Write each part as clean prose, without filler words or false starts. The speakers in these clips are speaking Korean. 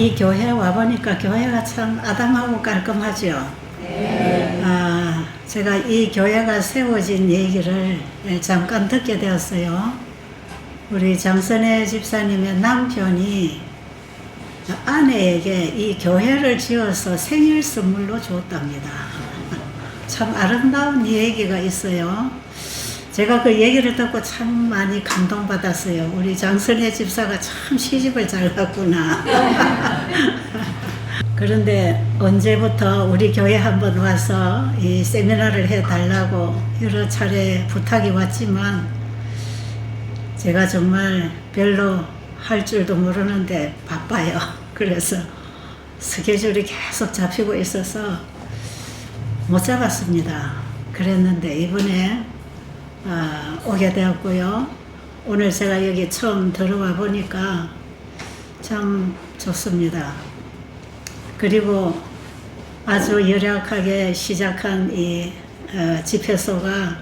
이 교회 와보니까 교회가 참 아담하고 깔끔하죠. 제가 이 교회가 세워진 얘기를 잠깐 듣게 되었어요. 우리 장선혜 집사님의 남편이 아내에게 이 교회를 지어서 생일 선물로 줬답니다. 참 아름다운 얘기가 있어요. 제가 그 얘기를 듣고 참 많이 감동받았어요. 우리 장선혜 집사가 참 시집을 잘 갔구나. 그런데 언제부터 우리 교회 한번 와서 이 세미나를 해달라고 여러 차례 부탁이 왔지만 제가 정말 별로 할 줄도 모르는데 바빠요. 그래서 스케줄이 계속 잡히고 있어서 못 잡았습니다. 그랬는데 이번에 오게 되었고요. 오늘 제가 여기 처음 들어와 보니까 참 좋습니다. 그리고 아주 열악하게 시작한 이 집회소가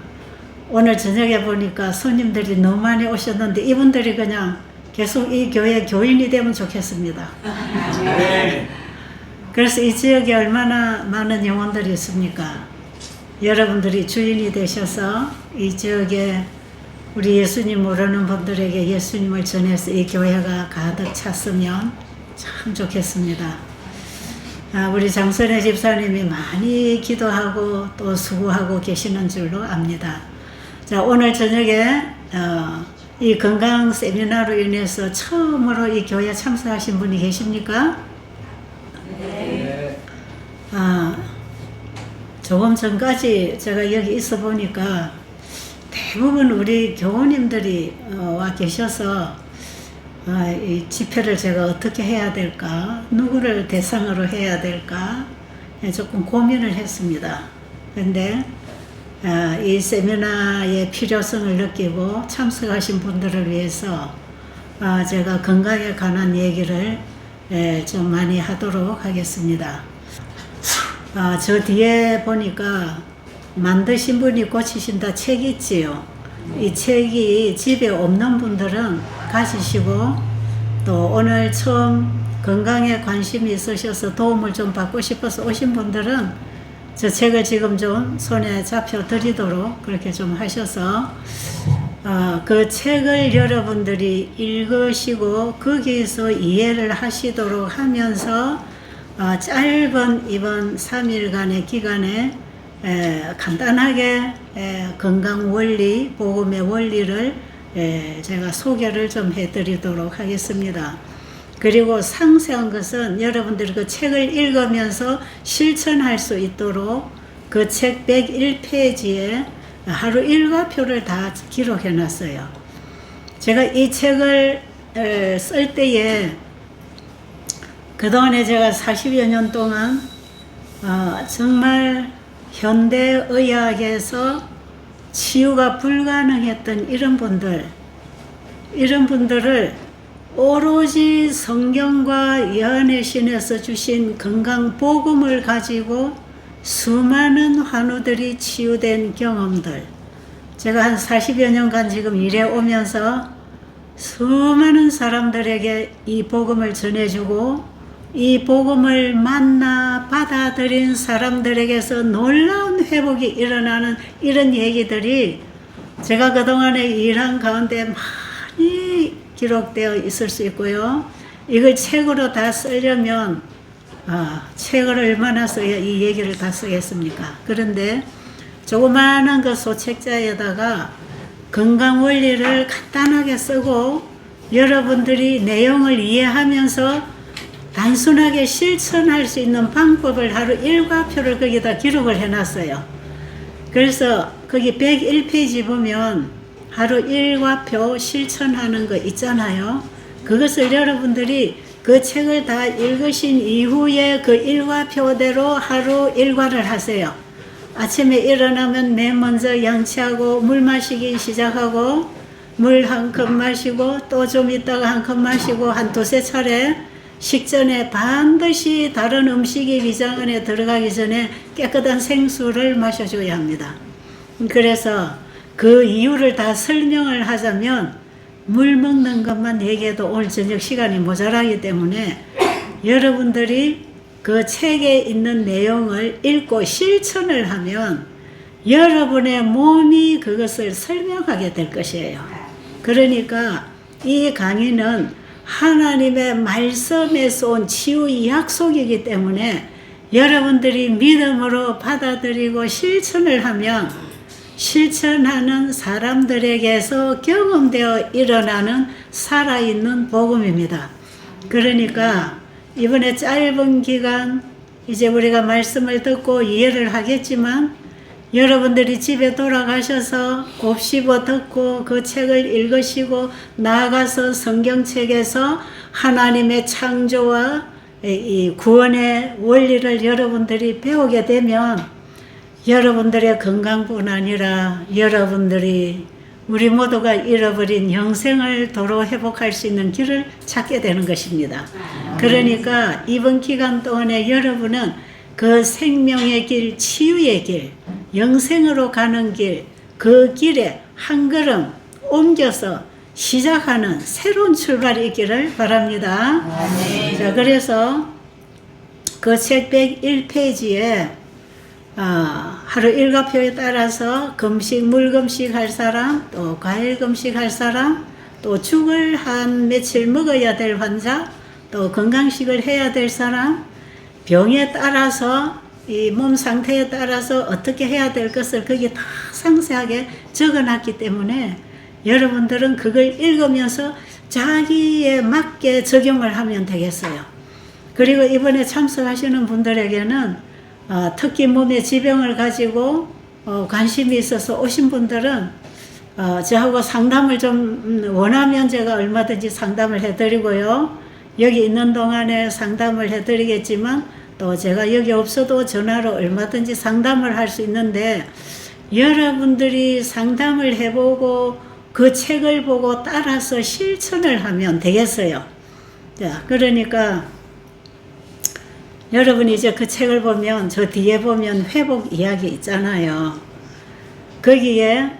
오늘 저녁에 보니까 손님들이 너무 많이 오셨는데 이분들이 그냥 계속 이 교회 교인이 되면 좋겠습니다. 그래서 이 지역에 얼마나 많은 영혼들이 있습니까? 여러분들이 주인이 되셔서 이 지역에 우리 예수님 모르는 분들에게 예수님을 전해서 이 교회가 가득 찼으면 참 좋겠습니다. 우리 장선혜 집사님이 많이 기도하고 또 수고하고 계시는 줄로 압니다. 자, 오늘 저녁에 이 건강 세미나로 인해서 처음으로 이 교회에 참석하신 분이 계십니까? 네. 조금 전까지 제가 여기 있어 보니까 대부분 우리 교우님들이 와 계셔서 이 집회를 제가 어떻게 해야 될까, 누구를 대상으로 해야 될까 조금 고민을 했습니다. 그런데 이 세미나의 필요성을 느끼고 참석하신 분들을 위해서 제가 건강에 관한 얘기를 좀 많이 하도록 하겠습니다. 저 뒤에 보니까 만드신 분이 고치신다 책이 있지요. 이 책이 집에 없는 분들은 가지시고 또 오늘 처음 건강에 관심이 있으셔서 도움을 좀 받고 싶어서 오신 분들은 저 책을 지금 좀 손에 잡혀 드리도록 그렇게 좀 하셔서 그 책을 여러분들이 읽으시고 거기에서 이해를 하시도록 하면서 짧은 이번 3일간의 기간에 간단하게 건강 원리, 복음의 원리를 제가 소개를 좀 해드리도록 하겠습니다. 그리고 상세한 것은 여러분들이 그 책을 읽으면서 실천할 수 있도록 그 책 101페이지에 하루 일과표를 다 기록해 놨어요. 제가 이 책을 쓸 때에 그동안에 제가 40여 년 동안 정말 현대의학에서 치유가 불가능했던 이런 분들을 오로지 성경과 예언의 신에서 주신 건강 복음을 가지고 수많은 환우들이 치유된 경험들, 제가 한 40여 년간 지금 일해 오면서 수많은 사람들에게 이 복음을 전해주고 이 복음을 만나 받아들인 사람들에게서 놀라운 회복이 일어나는 이런 얘기들이 제가 그동안에 일한 가운데 많이 기록되어 있을 수 있고요. 이걸 책으로 다 쓰려면 책을 얼마나 써야 이 얘기를 다 쓰겠습니까? 그런데 조그마한 그 소책자에다가 건강 원리를 간단하게 쓰고 여러분들이 내용을 이해하면서 단순하게 실천할 수 있는 방법을 하루 일과표를 거기다 기록을 해놨어요. 그래서 거기 101페이지 보면 하루 일과표 실천하는 거 있잖아요. 그것을 여러분들이 그 책을 다 읽으신 이후에 그 일과표대로 하루 일과를 하세요. 아침에 일어나면 맨 먼저 양치하고 물 마시기 시작하고 물 한 컵 마시고 또 좀 있다가 한 컵 마시고 한 두세 차례 식전에 반드시 다른 음식이 위장 안에 들어가기 전에 깨끗한 생수를 마셔줘야 합니다. 그래서 그 이유를 다 설명을 하자면 물 먹는 것만 얘기해도 오늘 저녁 시간이 모자라기 때문에 여러분들이 그 책에 있는 내용을 읽고 실천을 하면 여러분의 몸이 그것을 설명하게 될 것이에요. 그러니까 이 강의는 하나님의 말씀에서 온 치유의 약속이기 때문에 여러분들이 믿음으로 받아들이고 실천을 하면 실천하는 사람들에게서 경험되어 일어나는 살아있는 복음입니다. 그러니까 이번에 짧은 기간 이제 우리가 말씀을 듣고 이해를 하겠지만 여러분들이 집에 돌아가셔서 곱씹어 듣고 그 책을 읽으시고 나아가서 성경책에서 하나님의 창조와 이 구원의 원리를 여러분들이 배우게 되면 여러분들의 건강뿐 아니라 여러분들이 우리 모두가 잃어버린 영생을 도로 회복할 수 있는 길을 찾게 되는 것입니다. 그러니까 이번 기간 동안에 여러분은 그 생명의 길, 치유의 길, 영생으로 가는 길, 그 길에 한 걸음 옮겨서 시작하는 새로운 출발이 있기를 바랍니다. 자, 그래서 그 책 101페이지에 하루 일과표에 따라서 금식, 물금식 할 사람, 또 과일 금식 할 사람, 또 죽을 한 며칠 먹어야 될 환자, 또 건강식을 해야 될 사람, 병에 따라서 이 몸 상태에 따라서 어떻게 해야 될 것을 거기에 다 상세하게 적어놨기 때문에 여러분들은 그걸 읽으면서 자기에 맞게 적용을 하면 되겠어요. 그리고 이번에 참석하시는 분들에게는 특히 몸에 지병을 가지고 관심이 있어서 오신 분들은 저하고 상담을 좀 원하면 제가 얼마든지 상담을 해드리고요. 여기 있는 동안에 상담을 해드리겠지만 또 제가 여기 없어도 전화로 얼마든지 상담을 할 수 있는데 여러분들이 상담을 해보고 그 책을 보고 따라서 실천을 하면 되겠어요. 자, 그러니까 여러분이 이제 그 책을 보면 저 뒤에 보면 회복 이야기 있잖아요. 거기에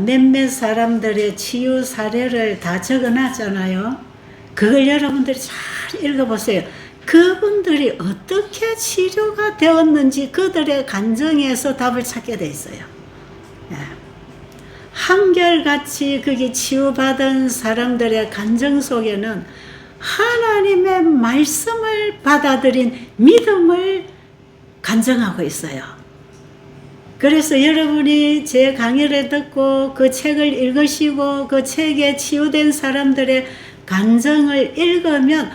몇몇 사람들의 치유 사례를 다 적어놨잖아요. 그걸 여러분들이 잘 읽어보세요. 그분들이 어떻게 치료가 되었는지 그들의 감정에서 답을 찾게 돼 있어요. 한결같이 거기 치유받은 사람들의 감정 속에는 하나님의 말씀을 받아들인 믿음을 간증하고 있어요. 그래서 여러분이 제 강의를 듣고 그 책을 읽으시고 그 책에 치유된 사람들의 간증을 읽으면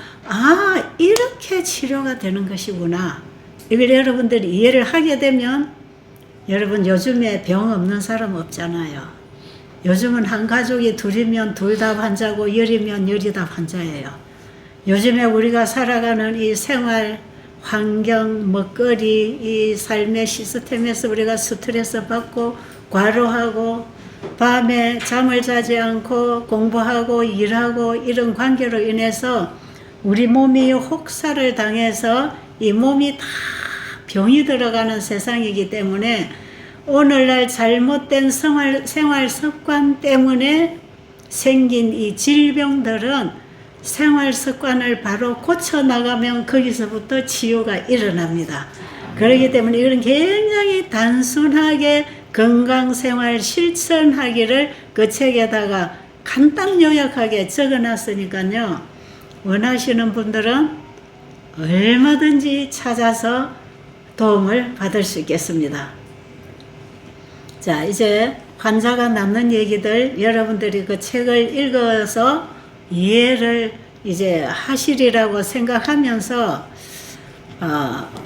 이렇게 치료가 되는 것이구나. 이걸 여러분들이 이해를 하게 되면 여러분 요즘에 병 없는 사람 없잖아요. 요즘은 한 가족이 둘이면 둘 다 환자고 열이면 열이 다 환자예요. 요즘에 우리가 살아가는 이 생활 환경, 먹거리, 이 삶의 시스템에서 우리가 스트레스 받고 과로하고 밤에 잠을 자지 않고 공부하고 일하고 이런 관계로 인해서 우리 몸이 혹사를 당해서 이 몸이 다 병이 들어가는 세상이기 때문에 오늘날 잘못된 생활 습관 때문에 생긴 이 질병들은 생활 습관을 바로 고쳐나가면 거기서부터 치유가 일어납니다. 그렇기 때문에 이건 굉장히 단순하게 건강생활 실천하기를 그 책에다가 간단 요약하게 적어놨으니까요. 원하시는 분들은 얼마든지 찾아서 도움을 받을 수 있겠습니다. 자, 이제 환자가 남는 얘기들 여러분들이 그 책을 읽어서 이해를 이제 하시리라고 생각하면서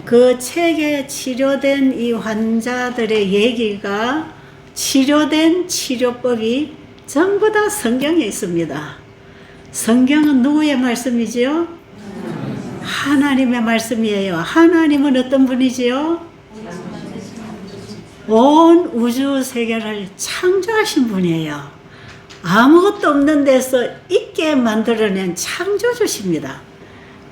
그 책에 치료된 이 환자들의 얘기가 치료된 치료법이 전부 다 성경에 있습니다. 성경은 누구의 말씀이지요? 하나님의 말씀이에요. 하나님은 어떤 분이지요? 온 우주 세계를 창조하신 분이에요. 아무것도 없는 데서 있게 만들어낸 창조주십니다.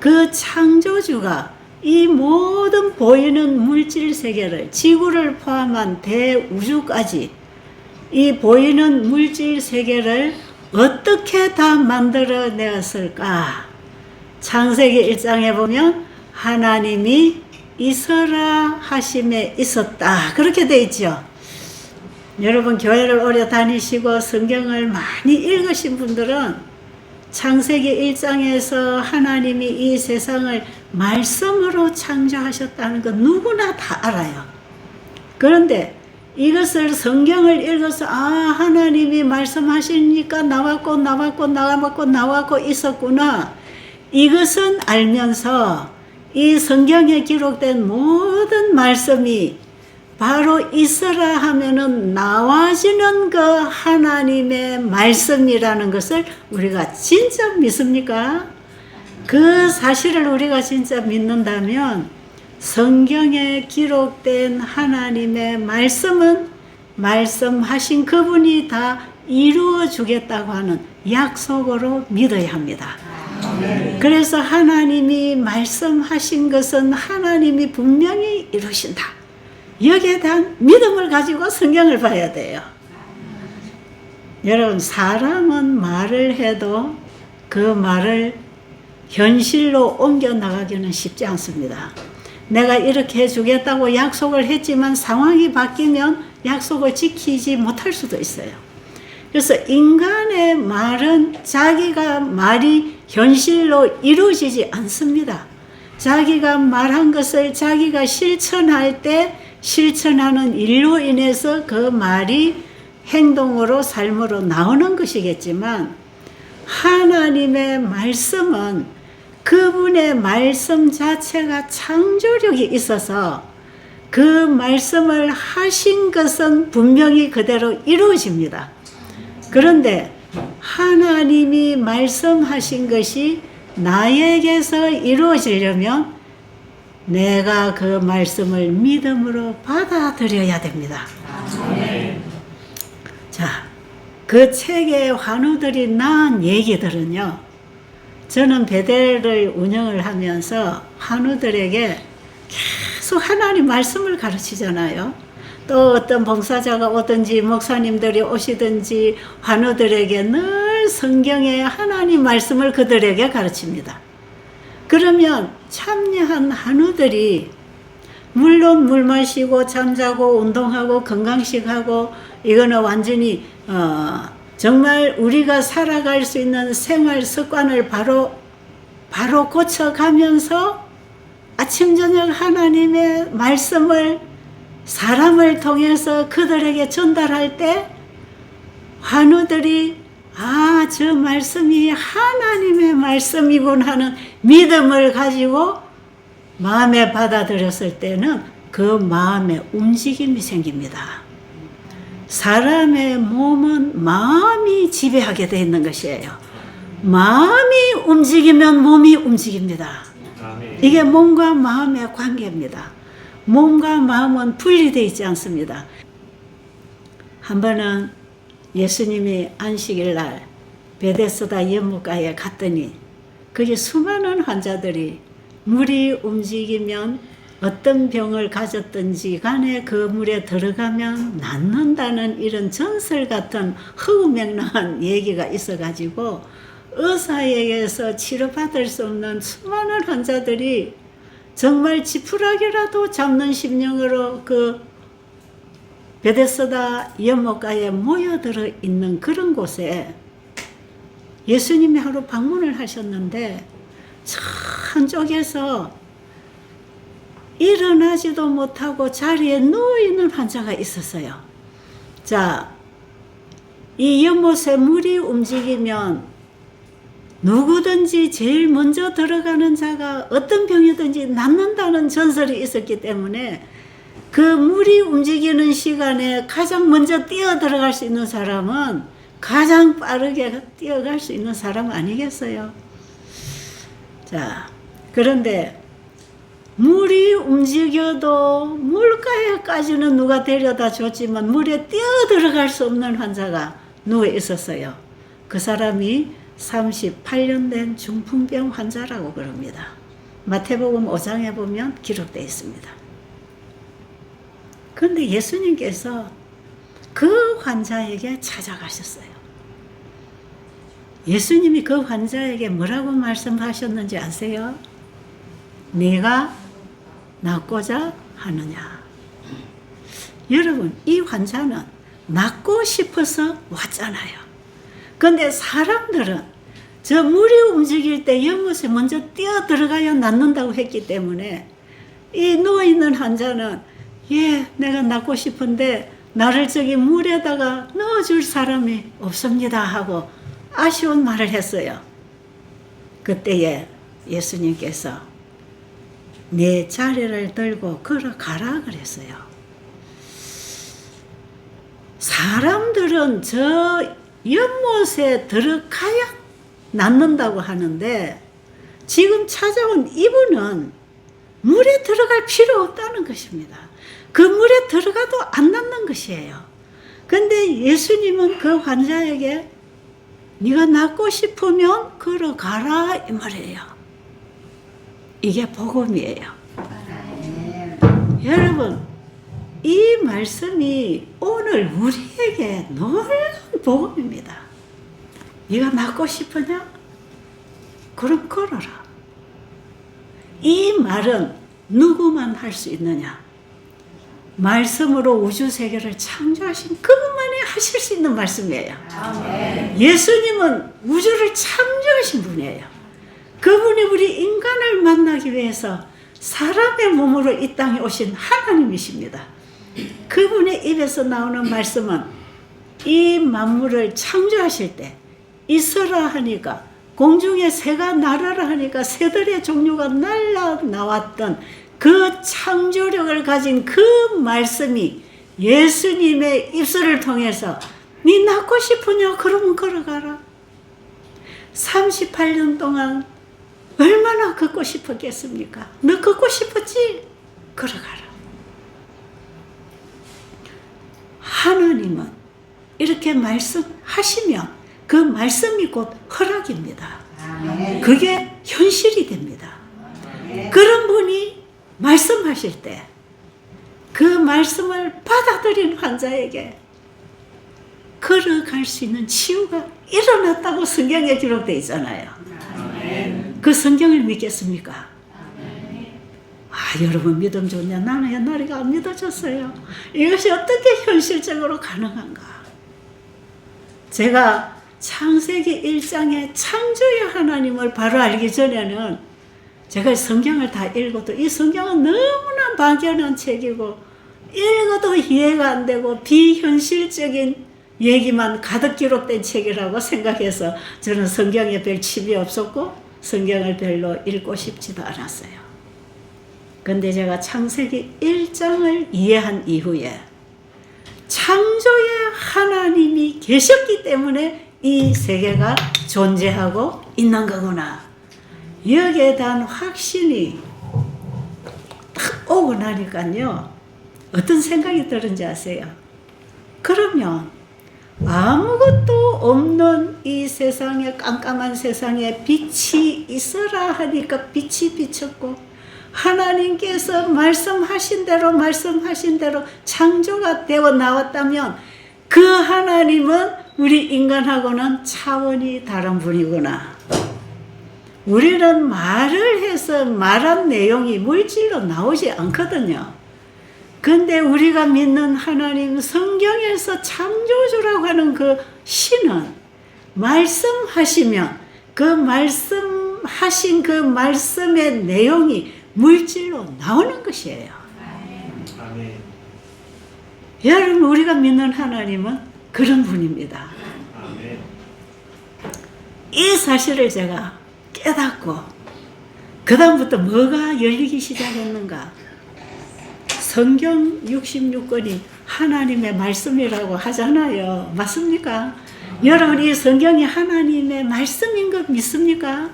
그 창조주가 이 모든 보이는 물질 세계를, 지구를 포함한 대우주까지 이 보이는 물질 세계를 어떻게 다 만들어내었을까? 창세기 1장에 보면 하나님이 있어라 하심에 있었다. 그렇게 돼 있죠. 여러분 교회를 오래 다니시고 성경을 많이 읽으신 분들은 창세기 1장에서 하나님이 이 세상을 말씀으로 창조하셨다는 거 누구나 다 알아요. 그런데 이것을 성경을 읽어서 하나님이 말씀하시니까 나왔고 있었구나. 이것은 알면서 이 성경에 기록된 모든 말씀이 바로 있어라 하면은 나와지는 그 하나님의 말씀이라는 것을 우리가 진짜 믿습니까? 그 사실을 우리가 진짜 믿는다면 성경에 기록된 하나님의 말씀은 말씀하신 그분이 다 이루어 주겠다고 하는 약속으로 믿어야 합니다. 그래서 하나님이 말씀하신 것은 하나님이 분명히 이루신다. 여기에 대한 믿음을 가지고 성경을 봐야 돼요. 여러분 사람은 말을 해도 그 말을 현실로 옮겨 나가기는 쉽지 않습니다. 내가 이렇게 해주겠다고 약속을 했지만 상황이 바뀌면 약속을 지키지 못할 수도 있어요. 그래서 인간의 말은 자기가 말이 현실로 이루어지지 않습니다. 자기가 말한 것을 자기가 실천할 때 실천하는 일로 인해서 그 말이 행동으로 삶으로 나오는 것이겠지만 하나님의 말씀은 그분의 말씀 자체가 창조력이 있어서 그 말씀을 하신 것은 분명히 그대로 이루어집니다. 그런데 하나님이 말씀하신 것이 나에게서 이루어지려면 내가 그 말씀을 믿음으로 받아들여야 됩니다. 자, 그 책의 환우들이 낳은 얘기들은요, 저는 베델을 운영을 하면서 환우들에게 계속 하나님 말씀을 가르치잖아요. 또 어떤 봉사자가 오든지 목사님들이 오시든지 환우들에게 늘 성경의 하나님 말씀을 그들에게 가르칩니다. 그러면 참여한 환우들이 물론 물 마시고 잠자고 운동하고 건강식하고 이거는 완전히 정말 우리가 살아갈 수 있는 생활 습관을 바로 고쳐가면서 아침 저녁 하나님의 말씀을 사람을 통해서 그들에게 전달할 때 환우들이 저 말씀이 하나님의 말씀이군 하는 믿음을 가지고 마음에 받아들였을 때는 그 마음에 움직임이 생깁니다. 사람의 몸은 마음이 지배하게 되어 있는 것이에요. 마음이 움직이면 몸이 움직입니다. 이게 몸과 마음의 관계입니다. 몸과 마음은 분리되어 있지 않습니다. 한 번은 예수님이 안식일 날 베데스다 연못가에 갔더니 거기 수많은 환자들이 물이 움직이면 어떤 병을 가졌든지 간에 그 물에 들어가면 낫는다는 이런 전설 같은 허무맹랑한 얘기가 있어가지고 의사에게서 치료받을 수 없는 수많은 환자들이 정말 지푸라기라도 잡는 심령으로 그 베데스다 연못가에 모여들어 있는 그런 곳에 예수님이 하루 방문을 하셨는데 저 한쪽에서 일어나지도 못하고 자리에 누워있는 환자가 있었어요. 자, 이 연못에 물이 움직이면 누구든지 제일 먼저 들어가는 자가 어떤 병이든지 낫는다는 전설이 있었기 때문에 그 물이 움직이는 시간에 가장 먼저 뛰어 들어갈 수 있는 사람은 가장 빠르게 뛰어갈 수 있는 사람 아니겠어요? 자, 그런데 물이 움직여도 물가에까지는 누가 데려다 줬지만 물에 뛰어 들어갈 수 없는 환자가 누워 있었어요. 그 사람이 38년 된 중풍병 환자라고 그럽니다. 마태복음 5장에 보면 기록되어 있습니다. 그런데 예수님께서 그 환자에게 찾아가셨어요. 예수님이 그 환자에게 뭐라고 말씀하셨는지 아세요? 내가 낫고자 하느냐. 여러분, 이 환자는 낫고 싶어서 왔잖아요. 근데 사람들은 저 물이 움직일 때 연못에 먼저 뛰어 들어가야 낫는다고 했기 때문에 이 누워있는 환자는 내가 낫고 싶은데 나를 저기 물에다가 넣어줄 사람이 없습니다 하고 아쉬운 말을 했어요. 그때에 예수님께서 내 자리를 들고 걸어가라 그랬어요. 사람들은 저 연못에 들어가야 낫는다고 하는데 지금 찾아온 이분은 물에 들어갈 필요 없다는 것입니다. 그 물에 들어가도 안 낫는 것이에요. 근데 예수님은 그 환자에게 네가 낫고 싶으면 걸어가라 이 말이에요. 이게 복음이에요. 여러분, 이 말씀이 오늘 우리에게 놀라운 복음입니다. 네가 낫고 싶으냐? 그럼 걸어라. 이 말은 누구만 할 수 있느냐? 말씀으로 우주 세계를 창조하신 그분만이 하실 수 있는 말씀이에요. 아멘. 예수님은 우주를 창조하신 분이에요. 그분이 우리 인간을 만나기 위해서 사람의 몸으로 이 땅에 오신 하나님이십니다. 그분의 입에서 나오는 말씀은 이 만물을 창조하실 때 있으라 하니까 공중에 새가 날아라 하니까 새들의 종류가 날라 나왔던 그 창조력을 가진 그 말씀이 예수님의 입술을 통해서 네 낫고 싶으냐? 그러면 걸어가라. 38년 동안 얼마나 걷고 싶었겠습니까? 너 걷고 싶었지? 걸어가라. 하나님은 이렇게 말씀하시면 그 말씀이 곧 허락입니다. 그게 현실이 됩니다. 그런 분이 말씀하실 때 그 말씀을 받아들인 환자에게 걸어갈 수 있는 치유가 일어났다고 성경에 기록되어 있잖아요. 그 성경을 믿겠습니까? 여러분 믿음 좋냐? 나는 옛날에 안 믿어졌어요. 이것이 어떻게 현실적으로 가능한가? 제가 창세기 1장의 창조의 하나님을 바로 알기 전에는 제가 성경을 다 읽어도 이 성경은 너무나 막연한 책이고 읽어도 이해가 안 되고 비현실적인 얘기만 가득 기록된 책이라고 생각해서 저는 성경에 별 칩이 없었고 성경을 별로 읽고 싶지도 않았어요. 근데 제가 창세기 1장을 이해한 이후에 창조의 하나님이 계셨기 때문에 이 세계가 존재하고 있는 거구나. 여기에 대한 확신이 딱 오고 나니까요. 어떤 생각이 들은지 아세요? 그러면 아무것도 없는 이 세상에, 깜깜한 세상에 빛이 있어라 하니까 빛이 비쳤고 하나님께서 말씀하신 대로 창조가 되어 나왔다면 그 하나님은 우리 인간하고는 차원이 다른 분이구나. 우리는 말을 해서 말한 내용이 물질로 나오지 않거든요. 근데 우리가 믿는 하나님, 성경에서 창조주라고 하는 그 신은 말씀하시면 그 말씀하신 그 말씀의 내용이 물질로 나오는 것이에요. 아멘. 여러분, 우리가 믿는 하나님은 그런 분입니다. 아멘. 이 사실을 제가 깨닫고 그 다음부터 뭐가 열리기 시작했는가? 성경 66권이 하나님의 말씀이라고 하잖아요. 맞습니까? 여러분, 이 성경이 하나님의 말씀인 것 믿습니까?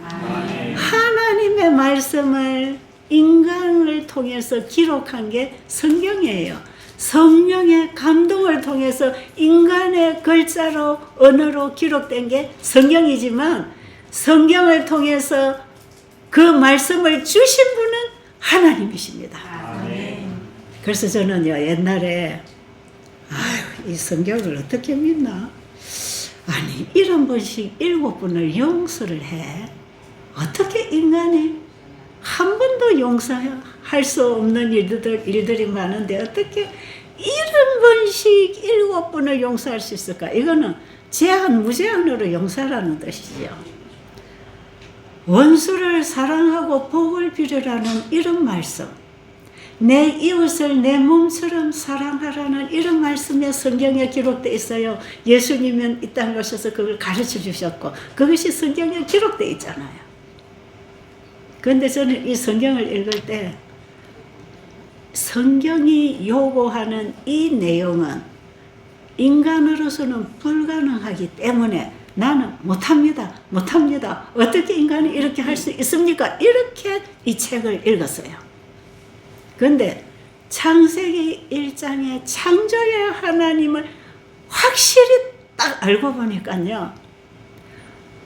하나님의 말씀을 인간을 통해서 기록한 게 성경이에요. 성령의 감동을 통해서 인간의 글자로, 언어로 기록된 게 성경이지만 성경을 통해서 그 말씀을 주신 분은 하나님이십니다. 아멘. 그래서 저는요, 옛날에 이 성경을 어떻게 믿나? 아니 70번씩 7번을 용서를 해. 어떻게 인간이 한 번도 용서할 수 없는 일들이 많은데 어떻게 70번씩 7번을 용서할 수 있을까? 이거는 제한, 무제한으로 용서라는 뜻이죠. 원수를 사랑하고 복을 빌으라는 이런 말씀, 내 이웃을 내 몸처럼 사랑하라는 이런 말씀이 성경에 기록되어 있어요. 예수님은 이 땅에 오셔서 그걸 가르쳐 주셨고 그것이 성경에 기록되어 있잖아요. 그런데 저는 이 성경을 읽을 때 성경이 요구하는 이 내용은 인간으로서는 불가능하기 때문에 나는 못합니다. 어떻게 인간이 이렇게 할 수 있습니까? 이렇게 이 책을 읽었어요. 그런데 창세기 1장의 창조의 하나님을 확실히 딱 알고 보니까요.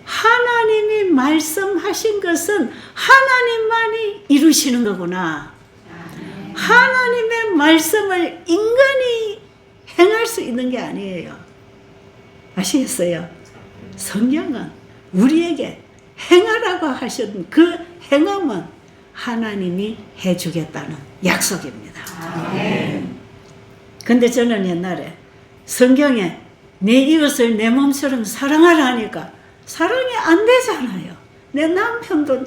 하나님이 말씀하신 것은 하나님만이 이루시는 거구나. 하나님의 말씀을 인간이 행할 수 있는 게 아니에요. 아시겠어요? 성경은 우리에게 행하라고 하신 그 행함은 하나님이 해주겠다는 약속입니다. 근데 저는 옛날에 성경에 내 이웃을 내 몸처럼 사랑하라 하니까 사랑이 안 되잖아요. 내 남편도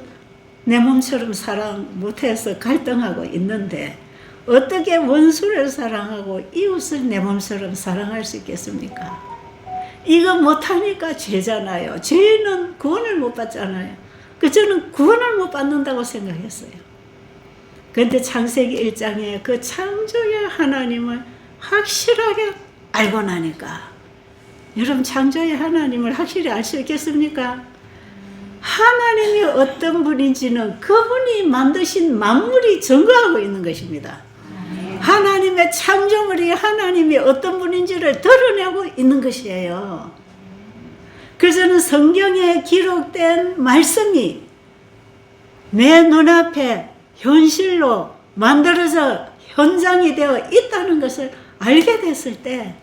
내 몸처럼 사랑 못해서 갈등하고 있는데 어떻게 원수를 사랑하고 이웃을 내 몸처럼 사랑할 수 있겠습니까? 이거 못하니까 죄잖아요. 죄는 구원을 못 받잖아요. 저는 구원을 못 받는다고 생각했어요. 그런데 창세기 1장에 그 창조의 하나님을 확실하게 알고 나니까 여러분 창조의 하나님을 확실히 알 수 있겠습니까? 하나님이 어떤 분인지는 그분이 만드신 만물이 증거하고 있는 것입니다. 하나님의 창조물이 하나님이 어떤 분인지를 드러내고 있는 것이에요. 그래서 저는 성경에 기록된 말씀이 내 눈앞에 현실로 만들어져 현장이 되어 있다는 것을 알게 됐을 때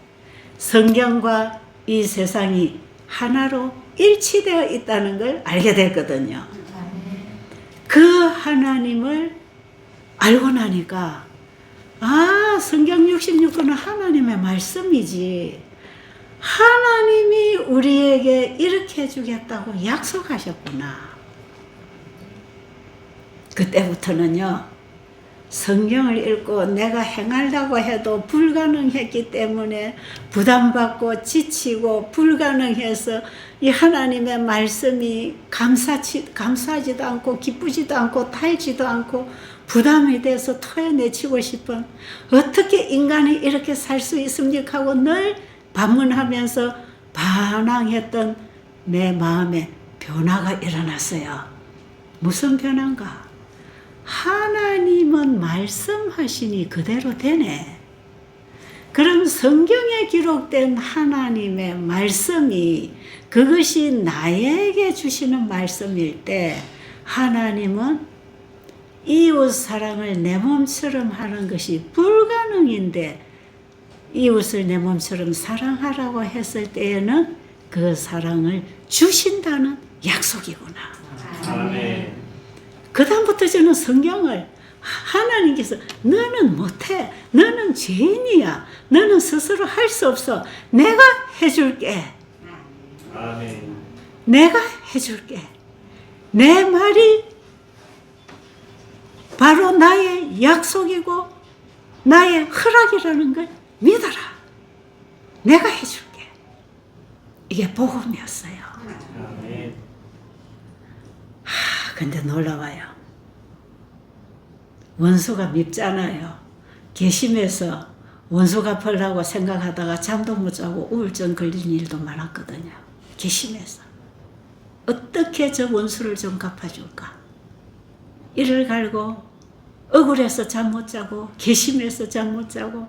성경과 이 세상이 하나로 일치되어 있다는 걸 알게 됐거든요. 그 하나님을 알고 나니까 성경 66권은 하나님의 말씀이지 하나님이 우리에게 이렇게 해주겠다고 약속하셨구나. 그때부터는요 성경을 읽고 내가 행하려고 해도 불가능했기 때문에 부담받고 지치고 불가능해서 이 하나님의 말씀이 감사하지도 않고 기쁘지도 않고 달지도 않고 부담이 돼서 토해내치고 싶은 어떻게 인간이 이렇게 살 수 있습니까 하고 늘 반문하면서 반항했던 내 마음에 변화가 일어났어요. 무슨 변화인가? 하나님은 말씀하시니 그대로 되네. 그럼 성경에 기록된 하나님의 말씀이 그것이 나에게 주시는 말씀일 때 하나님은 이웃 사랑을 내 몸처럼 하는 것이 불가능인데 이웃을 내 몸처럼 사랑하라고 했을 때에는 그 사랑을 주신다는 약속이구나. 아멘. 그 다음부터 저는 성경을 하나님께서 너는 못해, 너는 죄인이야, 너는 스스로 할 수 없어, 내가 해줄게. 아멘. 내가 해줄게. 내 말이 바로 나의 약속이고 나의 허락이라는 걸 믿어라. 내가 해줄게. 이게 복음이었어요. 아멘. 근데 놀라워요. 원수가 밉잖아요. 괘씸해서 원수 갚으려고 생각하다가 잠도 못 자고 우울증 걸린 일도 많았거든요. 괘씸해서. 어떻게 저 원수를 좀 갚아줄까? 이를 갈고 억울해서 잠 못 자고 괘씸해서 잠 못 자고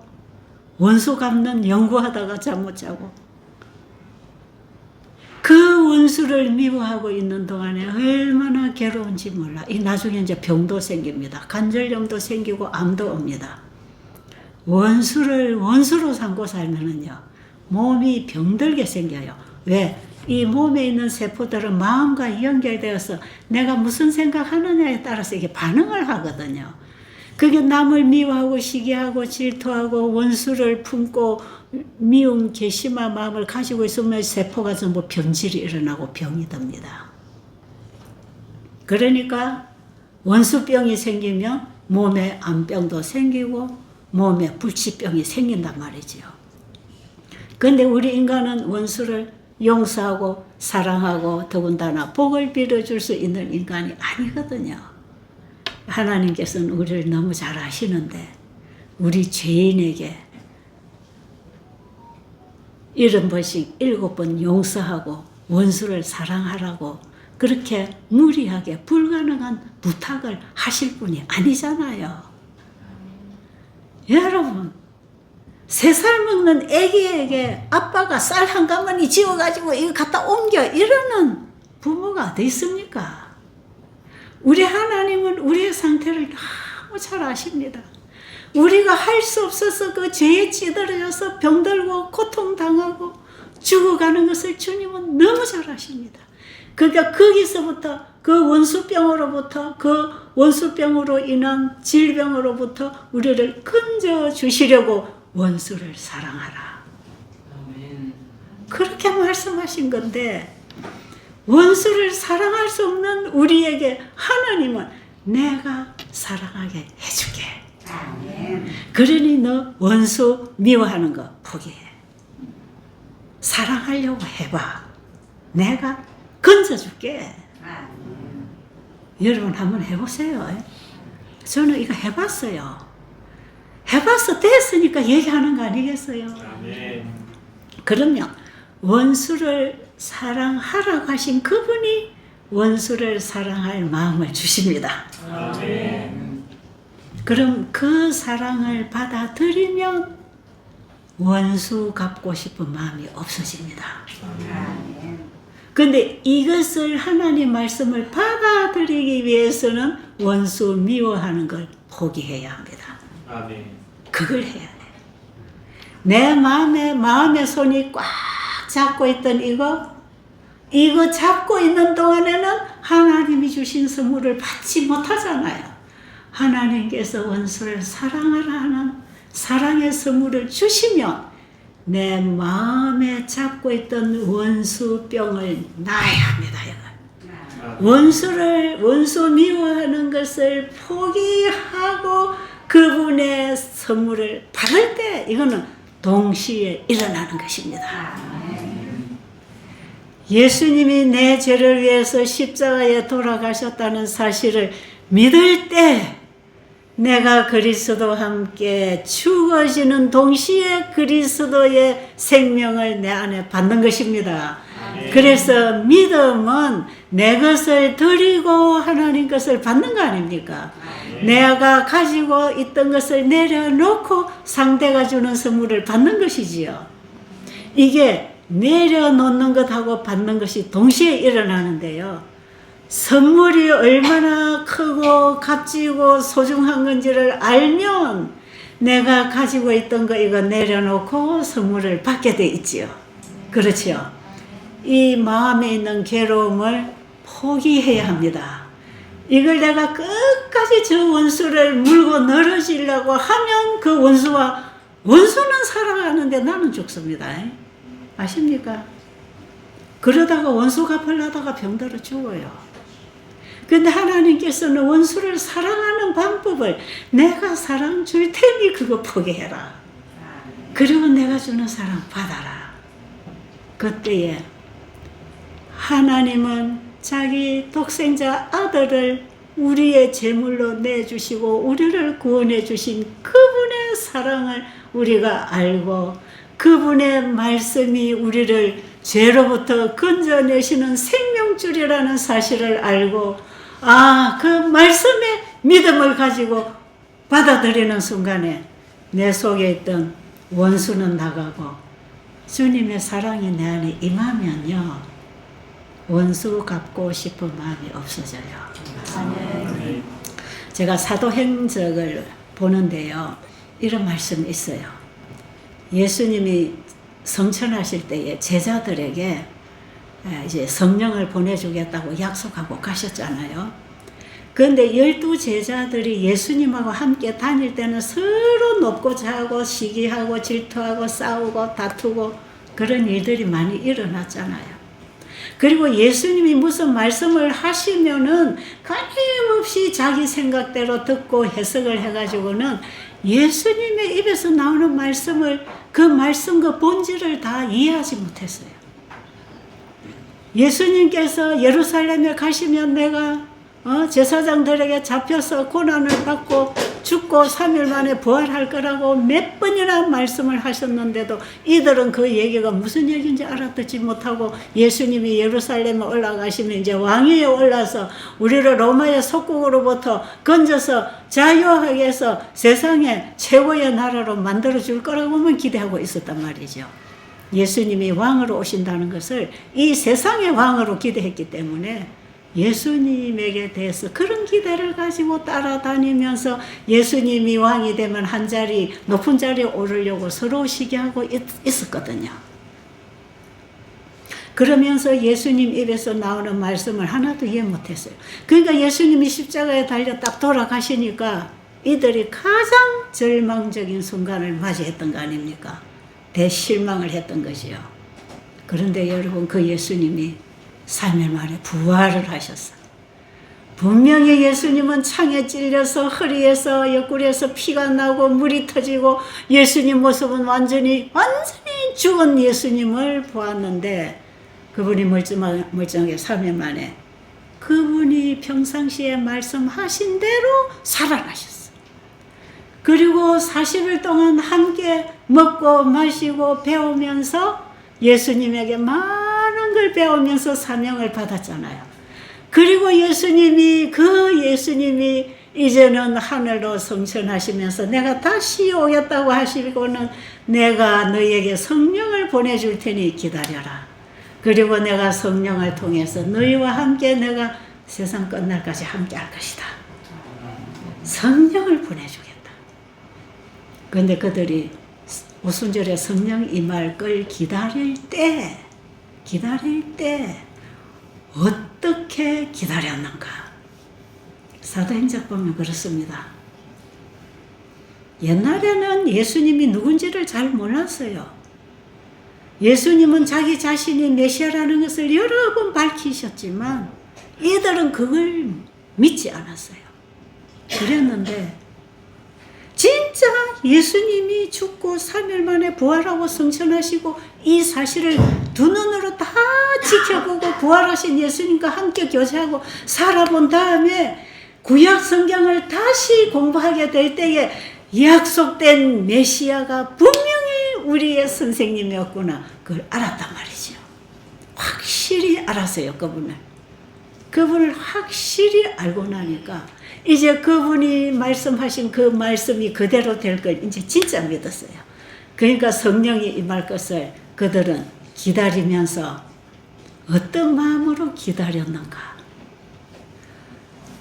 원수 갚는 연구하다가 잠 못 자고 그 원수를 미워하고 있는 동안에 얼마나 괴로운지 몰라. 이 나중에 이제 병도 생깁니다. 관절염도 생기고 암도 옵니다. 원수를 원수로 삼고 살면은요 몸이 병들게 생겨요. 왜? 이 몸에 있는 세포들은 마음과 연결되어서 내가 무슨 생각하느냐에 따라서 이게 반응을 하거든요. 그게 남을 미워하고 시기하고 질투하고 원수를 품고 미움, 괘씸한 마음을 가지고 있으면 세포가 전부 병질이 일어나고 병이 듭니다. 그러니까 원수병이 생기면 몸에 암병도 생기고 몸에 불치병이 생긴단 말이지요. 그런데 우리 인간은 원수를 용서하고 사랑하고 더군다나 복을 빌어줄 수 있는 인간이 아니거든요. 하나님께서는 우리를 너무 잘 아시는데 우리 죄인에게 70번씩 7번 용서하고 원수를 사랑하라고 그렇게 무리하게 불가능한 부탁을 하실 분이 아니잖아요. 여러분, 3살 먹는 애기에게 아빠가 쌀 한 가마니 지어가지고 이거 갖다 옮겨 이러는 부모가 어디 있습니까? 우리 하나님은 우리의 상태를 너무 잘 아십니다. 우리가 할 수 없어서 그 죄에 찌들어져서 병들고 고통당하고 죽어가는 것을 주님은 너무 잘 아십니다. 그러니까 거기서부터 그 원수병으로부터 그 원수병으로 인한 질병으로부터 우리를 건져 주시려고 원수를 사랑하라. 아멘. 그렇게 말씀하신 건데 원수를 사랑할 수 없는 우리에게 하나님은 내가 사랑하게 해줄게. 아멘. 그러니 너 원수 미워하는 거 포기해. 사랑하려고 해봐. 내가 건져줄게. 여러분 한번 해보세요. 저는 이거 해봤어요. 해봐서 됐으니까 얘기하는 거 아니겠어요? 아멘. 그러면 원수를 사랑하라고 하신 그분이 원수를 사랑할 마음을 주십니다. 아멘. 그럼 그 사랑을 받아들이면 원수 갚고 싶은 마음이 없어집니다. 아멘. 근데 이것을 하나님 말씀을 받아들이기 위해서는 원수 미워하는 걸 포기해야 합니다. 아멘. 그걸 해야 돼. 내 마음의 손이 꽉 잡고 있던 이거 잡고 있는 동안에는 하나님이 주신 선물을 받지 못하잖아요. 하나님께서 원수를 사랑하라 하는 사랑의 선물을 주시면 내 마음에 잡고 있던 원수병을 놔야 합니다. 원수 미워하는 것을 포기하고 그분의 선물을 받을 때 이거는 동시에 일어나는 것입니다. 예수님이 내 죄를 위해서 십자가에 돌아가셨다는 사실을 믿을 때 내가 그리스도와 함께 죽어지는 동시에 그리스도의 생명을 내 안에 받는 것입니다. 그래서 믿음은 내 것을 드리고 하나님 것을 받는 거 아닙니까? 내가 가지고 있던 것을 내려놓고 상대가 주는 선물을 받는 것이지요. 이게 내려놓는 것하고 받는 것이 동시에 일어나는데요. 선물이 얼마나 크고 값지고 소중한 건지를 알면 내가 가지고 있던 거 이거 내려놓고 선물을 받게 돼 있지요. 그렇죠. 이 마음에 있는 괴로움을 포기해야 합니다. 이걸 내가 끝까지 저 원수를 물고 늘어지려고 하면 그 원수는 살아가는데 나는 죽습니다. 아십니까? 그러다가 원수 갚으려다가 병들어 죽어요. 근데 하나님께서는 원수를 사랑하는 방법을 내가 사랑 줄 테니 그거 포기해라. 그리고 내가 주는 사랑 받아라. 그때에 하나님은 자기 독생자 아들을 우리의 제물로 내주시고 우리를 구원해 주신 그분의 사랑을 우리가 알고 그분의 말씀이 우리를 죄로부터 건져내시는 생명줄이라는 사실을 알고 그 말씀의 믿음을 가지고 받아들이는 순간에 내 속에 있던 원수는 나가고 주님의 사랑이 내 안에 임하면요 원수 갚고 싶은 마음이 없어져요. 아멘. 제가 사도행적을 보는데요 이런 말씀이 있어요. 예수님이 성천하실 때에 제자들에게 이제 성령을 보내주겠다고 약속하고 가셨잖아요. 그런데 12제자들이 예수님하고 함께 다닐 때는 서로 높고 자고 시기하고 질투하고 싸우고 다투고 그런 일들이 많이 일어났잖아요. 그리고 예수님이 무슨 말씀을 하시면은 끊임없이 자기 생각대로 듣고 해석을 해가지고는 예수님의 입에서 나오는 말씀을 그 말씀 그 본질을 다 이해하지 못했어요. 예수님께서 예루살렘에 가시면 내가 제사장들에게 잡혀서 고난을 받고 죽고 3일 만에 부활할 거라고 몇 번이나 말씀을 하셨는데도 이들은 그 얘기가 무슨 얘기인지 알아듣지 못하고 예수님이 예루살렘에 올라가시면 이제 왕위에 올라서 우리를 로마의 속국으로부터 건져서 자유하게 해서 세상의 최고의 나라로 만들어줄 거라고만 기대하고 있었단 말이죠. 예수님이 왕으로 오신다는 것을 이 세상의 왕으로 기대했기 때문에 예수님에게 대해서 그런 기대를 가지고 따라다니면서 예수님이 왕이 되면 한 자리 높은 자리에 오르려고 서로 시기하고 있었거든요. 그러면서 예수님 입에서 나오는 말씀을 하나도 이해 못했어요. 그러니까 예수님이 십자가에 달려 딱 돌아가시니까 이들이 가장 절망적인 순간을 맞이했던 거 아닙니까? 대실망을 했던 것이요. 그런데 여러분 그 예수님이 3일 만에 부활을 하셨어요. 분명히 예수님은 창에 찔려서 허리에서 옆구리에서 피가 나고 물이 터지고 예수님 모습은 완전히 죽은 예수님을 보았는데 그분이 멀쩡하게 3일 만에 그분이 평상시에 말씀하신 대로 살아나셨어요. 그리고 40일 동안 함께 먹고 마시고 배우면서 예수님에게 많은 걸 배우면서 사명을 받았잖아요. 그리고 예수님이 이제는 하늘로 승천하시면서 내가 다시 오겠다고 하시고는 내가 너희에게 성령을 보내줄 테니 기다려라. 그리고 내가 성령을 통해서 너희와 함께 내가 세상 끝날까지 함께 할 것이다. 성령을 보내주겠다. 그런데 그들이 오순절에 성령 임할 걸 기다릴 때 어떻게 기다렸는가? 사도행전 보면 그렇습니다. 옛날에는 예수님이 누군지를 잘 몰랐어요. 예수님은 자기 자신이 메시아라는 것을 여러 번 밝히셨지만 이들은 그걸 믿지 않았어요. 그랬는데 진짜 예수님이 죽고 3일 만에 부활하고 승천하시고 이 사실을 두 눈으로 다 지켜보고 부활하신 예수님과 함께 교제하고 살아본 다음에 구약 성경을 다시 공부하게 될 때에 약속된 메시아가 분명히 우리의 선생님이었구나. 그걸 알았단 말이죠. 확실히 알았어요. 그분을 확실히 알고 나니까 이제 그분이 말씀하신 그 말씀이 그대로 될 걸 이제 진짜 믿었어요. 그러니까 성령이 임할 것을 그들은 기다리면서 어떤 마음으로 기다렸는가?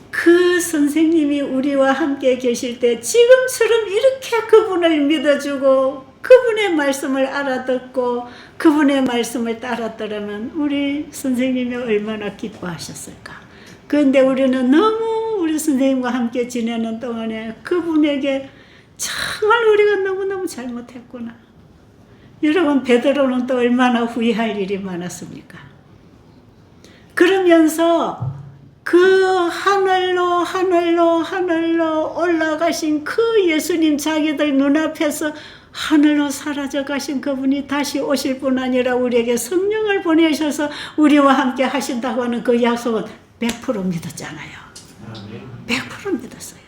그 선생님이 우리와 함께 계실 때 지금처럼 이렇게 그분을 믿어주고 그분의 말씀을 알아듣고 그분의 말씀을 따랐더라면 우리 선생님이 얼마나 기뻐하셨을까? 그런데 우리는 너무 우리 선생님과 함께 지내는 동안에 그분에게 정말 우리가 너무너무 잘못했구나. 여러분 베드로는 또 얼마나 후회할 일이 많았습니까? 그러면서 그 하늘로 올라가신 그 예수님 자기들 눈앞에서 하늘로 사라져 가신 그분이 다시 오실 뿐 아니라 우리에게 성령을 보내셔서 우리와 함께 하신다고 하는 그 약속은 100% 믿었잖아요. 100% 믿었어요.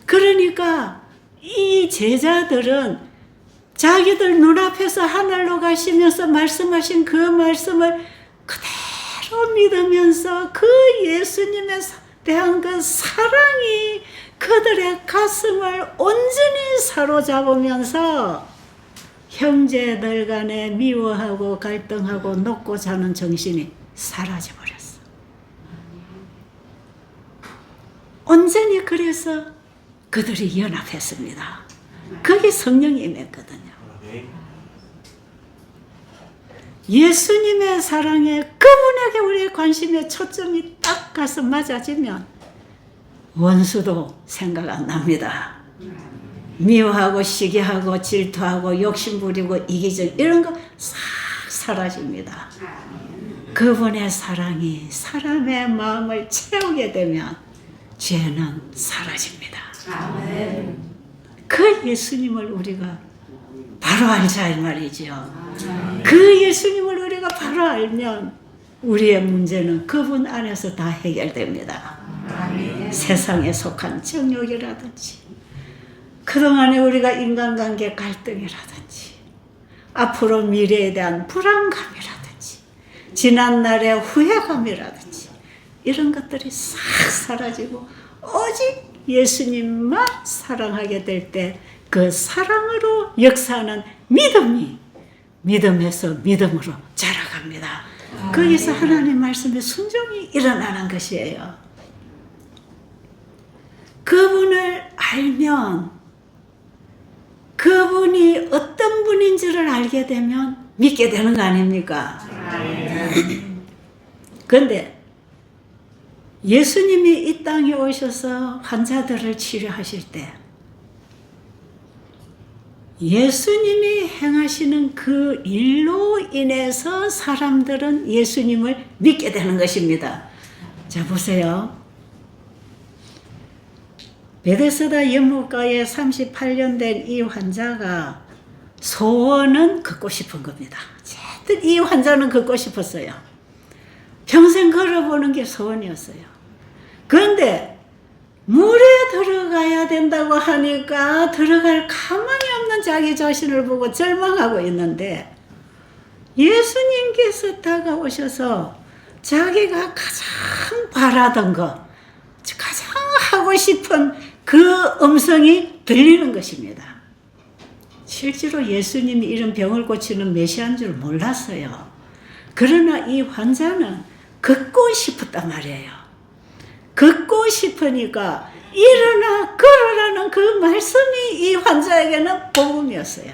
그러니까 이 제자들은 자기들 눈앞에서 하늘로 가시면서 말씀하신 그 말씀을 그대로 믿으면서 그 예수님에 대한 그 사랑이 그들의 가슴을 온전히 사로잡으면서 형제들 간에 미워하고 갈등하고 놓고 자는 정신이 사라져버렸어. 온전히 그래서 그들이 연합했습니다. 거기 성령이 임했거든요. 예수님의 사랑에 그분에게 우리의 관심의 초점이 딱 가서 맞아지면 원수도 생각 안 납니다. 미워하고 시기하고 질투하고 욕심부리고 이기적 이런 거 싹 사라집니다. 그분의 사랑이 사람의 마음을 채우게 되면 죄는 사라집니다. 그 예수님을 우리가 바로 알자 이 말이죠. 그 예수님을 우리가 바로 알면 우리의 문제는 그분 안에서 다 해결됩니다. 세상에 속한 정욕이라든지 그동안에 우리가 인간관계 갈등이라든지 앞으로 미래에 대한 불안감이라든지 지난날의 후회감이라든지 이런 것들이 싹 사라지고 오직 예수님만 사랑하게 될 때 그 사랑으로 역사하는 믿음이 믿음에서 믿음으로 자라갑니다. 거기서 하나님 말씀에 순종이 일어나는 것이에요. 그분을 알면 그분이 어떤 분인지를 알게 되면 믿게 되는 거 아닙니까? 그런데 예수님이 이 땅에 오셔서 환자들을 치료하실 때 예수님이 행하시는 그 일로 인해서 사람들은 예수님을 믿게 되는 것입니다. 자, 보세요. 베데스다 연못가에 38년 된 이 환자가 소원은 걷고 싶은 겁니다. 어쨌든 이 환자는 걷고 싶었어요. 평생 걸어보는 게 소원이었어요. 그런데 물에 들어가야 된다고 하니까 들어갈 가망이 없는 자기 자신을 보고 절망하고 있는데 예수님께서 다가오셔서 자기가 가장 바라던 것, 가장 하고 싶은 그 음성이 들리는 것입니다. 실제로 예수님이 이런 병을 고치는 메시아인 줄 몰랐어요. 그러나 이 환자는 걷고 싶었단 말이에요. 걷고 싶으니까 일어나 걸으라는 그 말씀이 이 환자에게는 복음이었어요.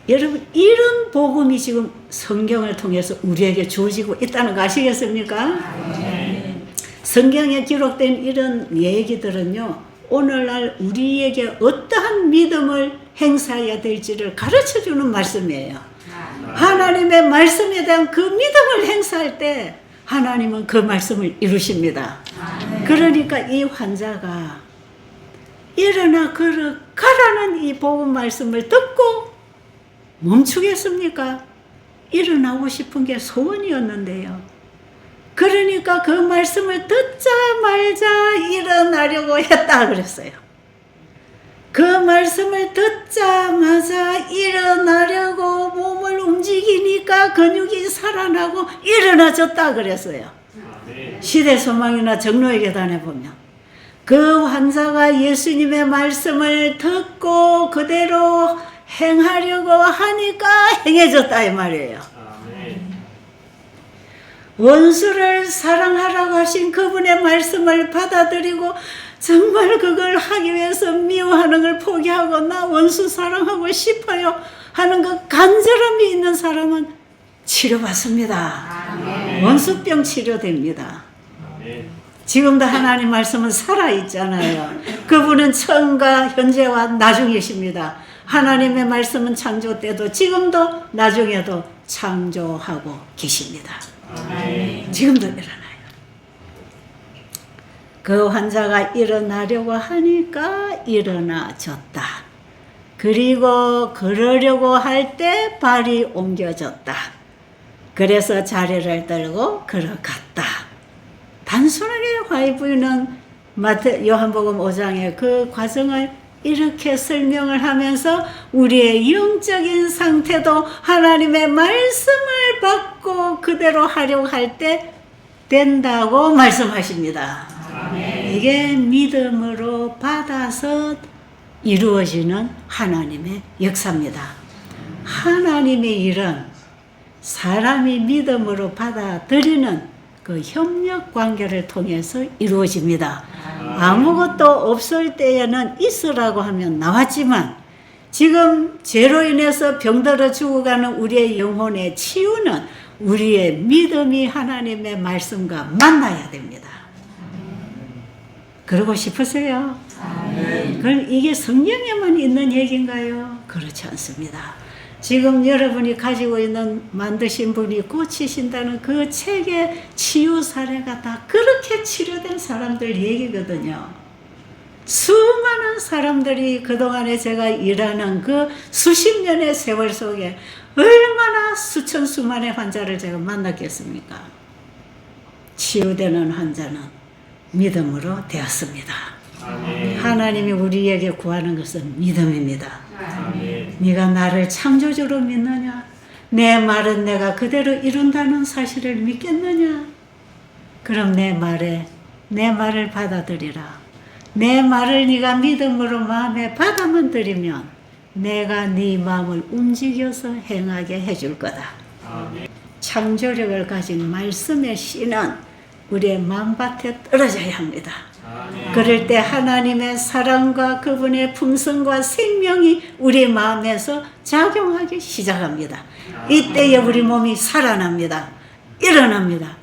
여러분 이런 복음이 지금 성경을 통해서 우리에게 주어지고 있다는 거 아시겠습니까? 성경에 기록된 이런 얘기들은요, 오늘날 우리에게 어떠한 믿음을 행사해야 될지를 가르쳐주는 말씀이에요. 하나님의 말씀에 대한 그 믿음을 행사할 때 하나님은 그 말씀을 이루십니다. 그러니까 이 환자가 일어나 걸어가라는 이 복음 말씀을 듣고 멈추겠습니까? 일어나고 싶은 게 소원이었는데요. 그러니까 그 말씀을 듣자마자 일어나려고 했다 그랬어요. 그 말씀을 듣자마자 일어나려고 몸을 움직이니까 근육이 살아나고 일어나졌다 그랬어요. 시대소망이나 정로의 계단에 보면 그 환자가 예수님의 말씀을 듣고 그대로 행하려고 하니까 행해졌다 이 말이에요. 원수를 사랑하라고 하신 그분의 말씀을 받아들이고 정말 그걸 하기 위해서 미워하는 걸 포기하고 나 원수 사랑하고 싶어요 하는 그 간절함이 있는 사람은 치료받습니다. 원수병 치료됩니다. 지금도 하나님 말씀은 살아있잖아요. 그분은 처음과 현재와 나중이십니다. 하나님의 말씀은 창조 때도 지금도 나중에도 창조하고 계십니다. 지금도 일어나요. 그 환자가 일어나려고 하니까 일어나졌다. 그리고 걸으려고 할 때 발이 옮겨졌다. 그래서 자리를 들고 걸어갔다. 단순하게 화이부인은 요한복음 5장의 그 과정을 이렇게 설명을 하면서 우리의 영적인 상태도 하나님의 말씀을 받고 그대로 하려고 할 때 된다고 말씀하십니다. 이게 믿음으로 받아서 이루어지는 하나님의 역사입니다. 하나님의 일은 사람이 믿음으로 받아들이는 그 협력 관계를 통해서 이루어집니다. 아무것도 없을 때에는 있으라고 하면 나왔지만 지금 죄로 인해서 병들어 죽어가는 우리의 영혼의 치유는 우리의 믿음이 하나님의 말씀과 만나야 됩니다. 그러고 싶으세요? 그럼 이게 성경에만 있는 얘기인가요? 그렇지 않습니다. 지금 여러분이 가지고 있는 만드신 분이 고치신다는 그 책의 치유 사례가 다 그렇게 치료된 사람들 얘기거든요. 수많은 사람들이 그동안에 제가 일하는 그 수십 년의 세월 속에 얼마나 수천 수만의 환자를 제가 만났겠습니까? 치유되는 환자는 믿음으로 되었습니다. 아멘. 하나님이 우리에게 구하는 것은 믿음입니다. 아멘. 네가 나를 창조주로 믿느냐? 내 말은 내가 그대로 이룬다는 사실을 믿겠느냐? 그럼 내 말을 받아들이라. 내 말을 네가 믿음으로 마음에 받아만 들이면 내가 네 마음을 움직여서 행하게 해줄 거다. 아멘. 창조력을 가진 말씀의 씨는 우리의 마음밭에 떨어져야 합니다. 아멘. 그럴 때 하나님의 사랑과 그분의 품성과 생명이 우리 마음에서 작용하기 시작합니다. 이때에 우리 몸이 살아납니다. 일어납니다.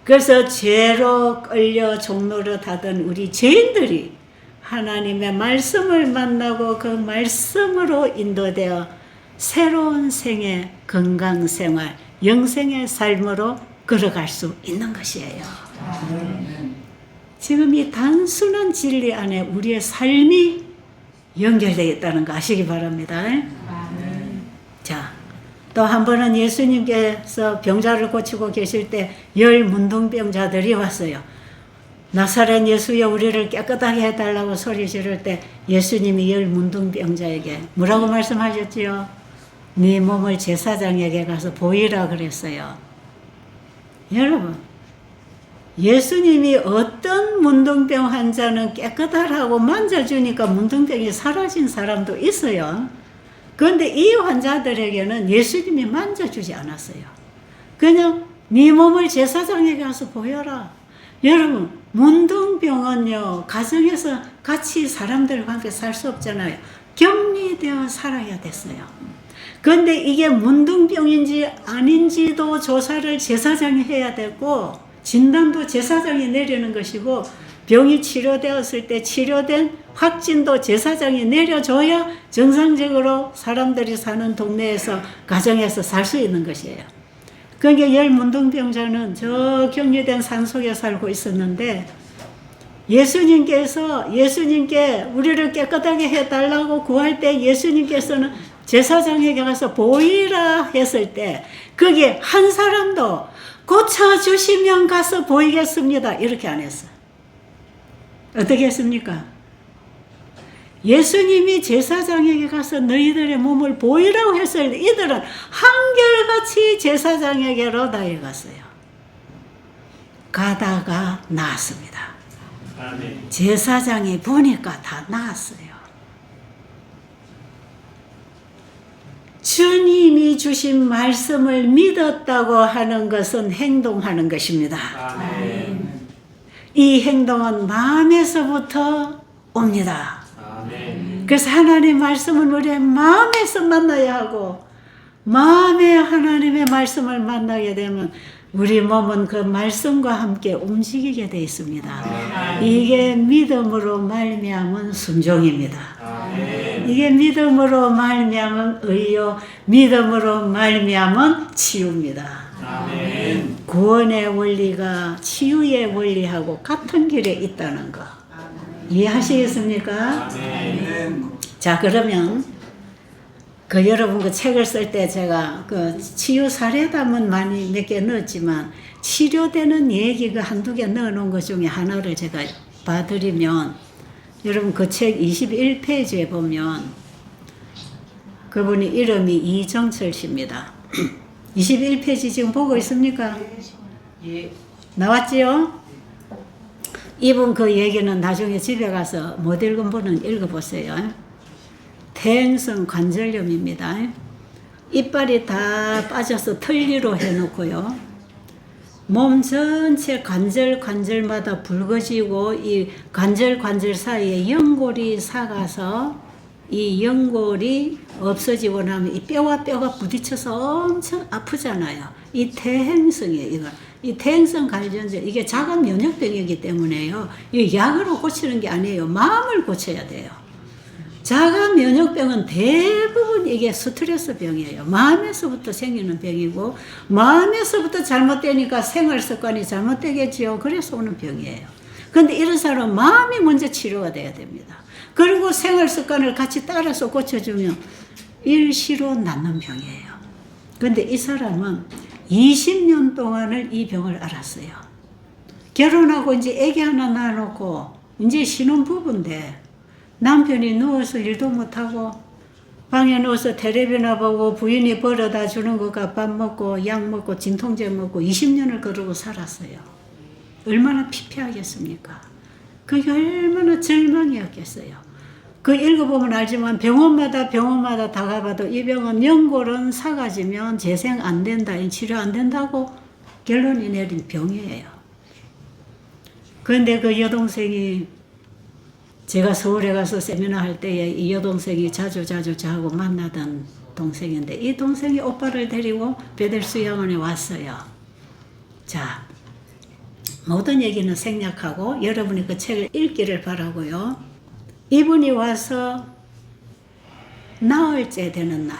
그래서 죄로 끌려 종노릇하던 우리 죄인들이 하나님의 말씀을 만나고 그 말씀으로 인도되어 새로운 생의 건강생활, 영생의 삶으로 걸어갈 수 있는 것이에요. 지금 이 단순한 진리 안에 우리의 삶이 연결되어 있다는 거 아시기 바랍니다. 자, 또 한 번은 예수님께서 병자를 고치고 계실 때 10 문둥병자들이 왔어요. 나사렛 예수여 우리를 깨끗하게 해달라고 소리 지를 때 예수님이 10 문둥병자에게 뭐라고 말씀하셨지요? 네 몸을 제사장에게 가서 보이라 그랬어요. 여러분, 예수님이 어떤 문둥병 환자는 깨끗하라고 만져주니까 문둥병이 사라진 사람도 있어요. 그런데 이 환자들에게는 예수님이 만져주지 않았어요. 그냥 네 몸을 제사장에게 가서 보여라. 여러분, 문둥병은요, 가정에서 같이 사람들과 함께 살 수 없잖아요. 격리되어 살아야 됐어요. 그런데 이게 문둥병인지 아닌지도 조사를 제사장이 해야 되고, 진단도 제사장이 내리는 것이고, 병이 치료되었을 때 치료된 확진도 제사장이 내려줘야 정상적으로 사람들이 사는 동네에서, 가정에서 살 수 있는 것이에요. 그러니까 10 문둥병자는 저 격리된 산속에 살고 있었는데, 예수님께 우리를 깨끗하게 해달라고 구할 때 예수님께서는 제사장에게 가서 보이라 했을 때, 그게 한 사람도 고쳐주시면 가서 보이겠습니다, 이렇게 안 했어. 어떻게 했습니까? 예수님이 제사장에게 가서 너희들의 몸을 보이라고 했을 때 이들은 한결같이 제사장에게로 달려갔어요. 가다가 나았습니다. 아멘. 제사장이 보니까 다 나았어요. 주님이 주신 말씀을 믿었다고 하는 것은 행동하는 것입니다. 아멘. 이 행동은 마음에서부터 옵니다. 그래서 하나님의 말씀은 우리의 마음에서 만나야 하고, 마음에 하나님의 말씀을 만나게 되면 우리 몸은 그 말씀과 함께 움직이게 되어 있습니다. 이게 믿음으로 말미암은 순종입니다. 이게 믿음으로 말미암은 의요, 믿음으로 말미암은 치유입니다. 구원의 원리가 치유의 원리하고 같은 길에 있다는 거 이해하시겠습니까? 자, 그러면 여러분 그 책을 쓸 때 제가 그 치유 사례담은 많이 몇 개 넣었지만, 치료되는 얘기 그 한두 개 넣어놓은 것 중에 하나를 제가 봐드리면, 여러분 그 책 21페이지에 보면 그분이 이름이 이정철 씨입니다. 21페이지 지금 보고 있습니까? 예. 나왔지요? 이분 그 얘기는 나중에 집에 가서 못 읽은 분은 읽어보세요. 퇴행성 관절염입니다. 이빨이 다 빠져서 털리로 해놓고요. 몸 전체 관절마다 붉어지고 이 관절 사이에 연골이 삭아서 이 연골이 없어지고 나면 이 뼈와 뼈가 부딪혀서 엄청 아프잖아요. 이 퇴행성이에요, 이거. 이 퇴행성 관련증, 이게 자가 면역병이기 때문에요. 이 약으로 고치는 게 아니에요. 마음을 고쳐야 돼요. 자가 면역병은 대부분 이게 스트레스 병이에요. 마음에서부터 생기는 병이고, 마음에서부터 잘못되니까 생활 습관이 잘못되겠지요. 그래서 오는 병이에요. 근데 이런 사람은 마음이 먼저 치료가 돼야 됩니다. 그리고 생활 습관을 같이 따라서 고쳐주면 일시로 낫는 병이에요. 근데 이 사람은 20년 동안을 이 병을 알았어요. 결혼하고 이제 아기 하나 낳아놓고 이제 신혼부부인데 남편이 누워서 일도 못하고 방에 누워서 텔레비나 보고 부인이 벌어다 주는 거가 밥 먹고 약 먹고 진통제 먹고 20년을 그러고 살았어요. 얼마나 피폐하겠습니까? 그게 얼마나 절망이었겠어요. 그 읽어보면 알지만 병원마다 다 가봐도 이 병은 연골은 사가지면 재생 안 된다, 치료 안 된다고 결론이 내린 병이에요. 그런데 그 여동생이 제가 서울에 가서 세미나 할 때에 이 여동생이 자주 저하고 만나던 동생인데 이 동생이 오빠를 데리고 베델 수양원에 왔어요. 자, 모든 얘기는 생략하고 여러분이 그 책을 읽기를 바라고요. 이분이 와서 나흘째 되는 날,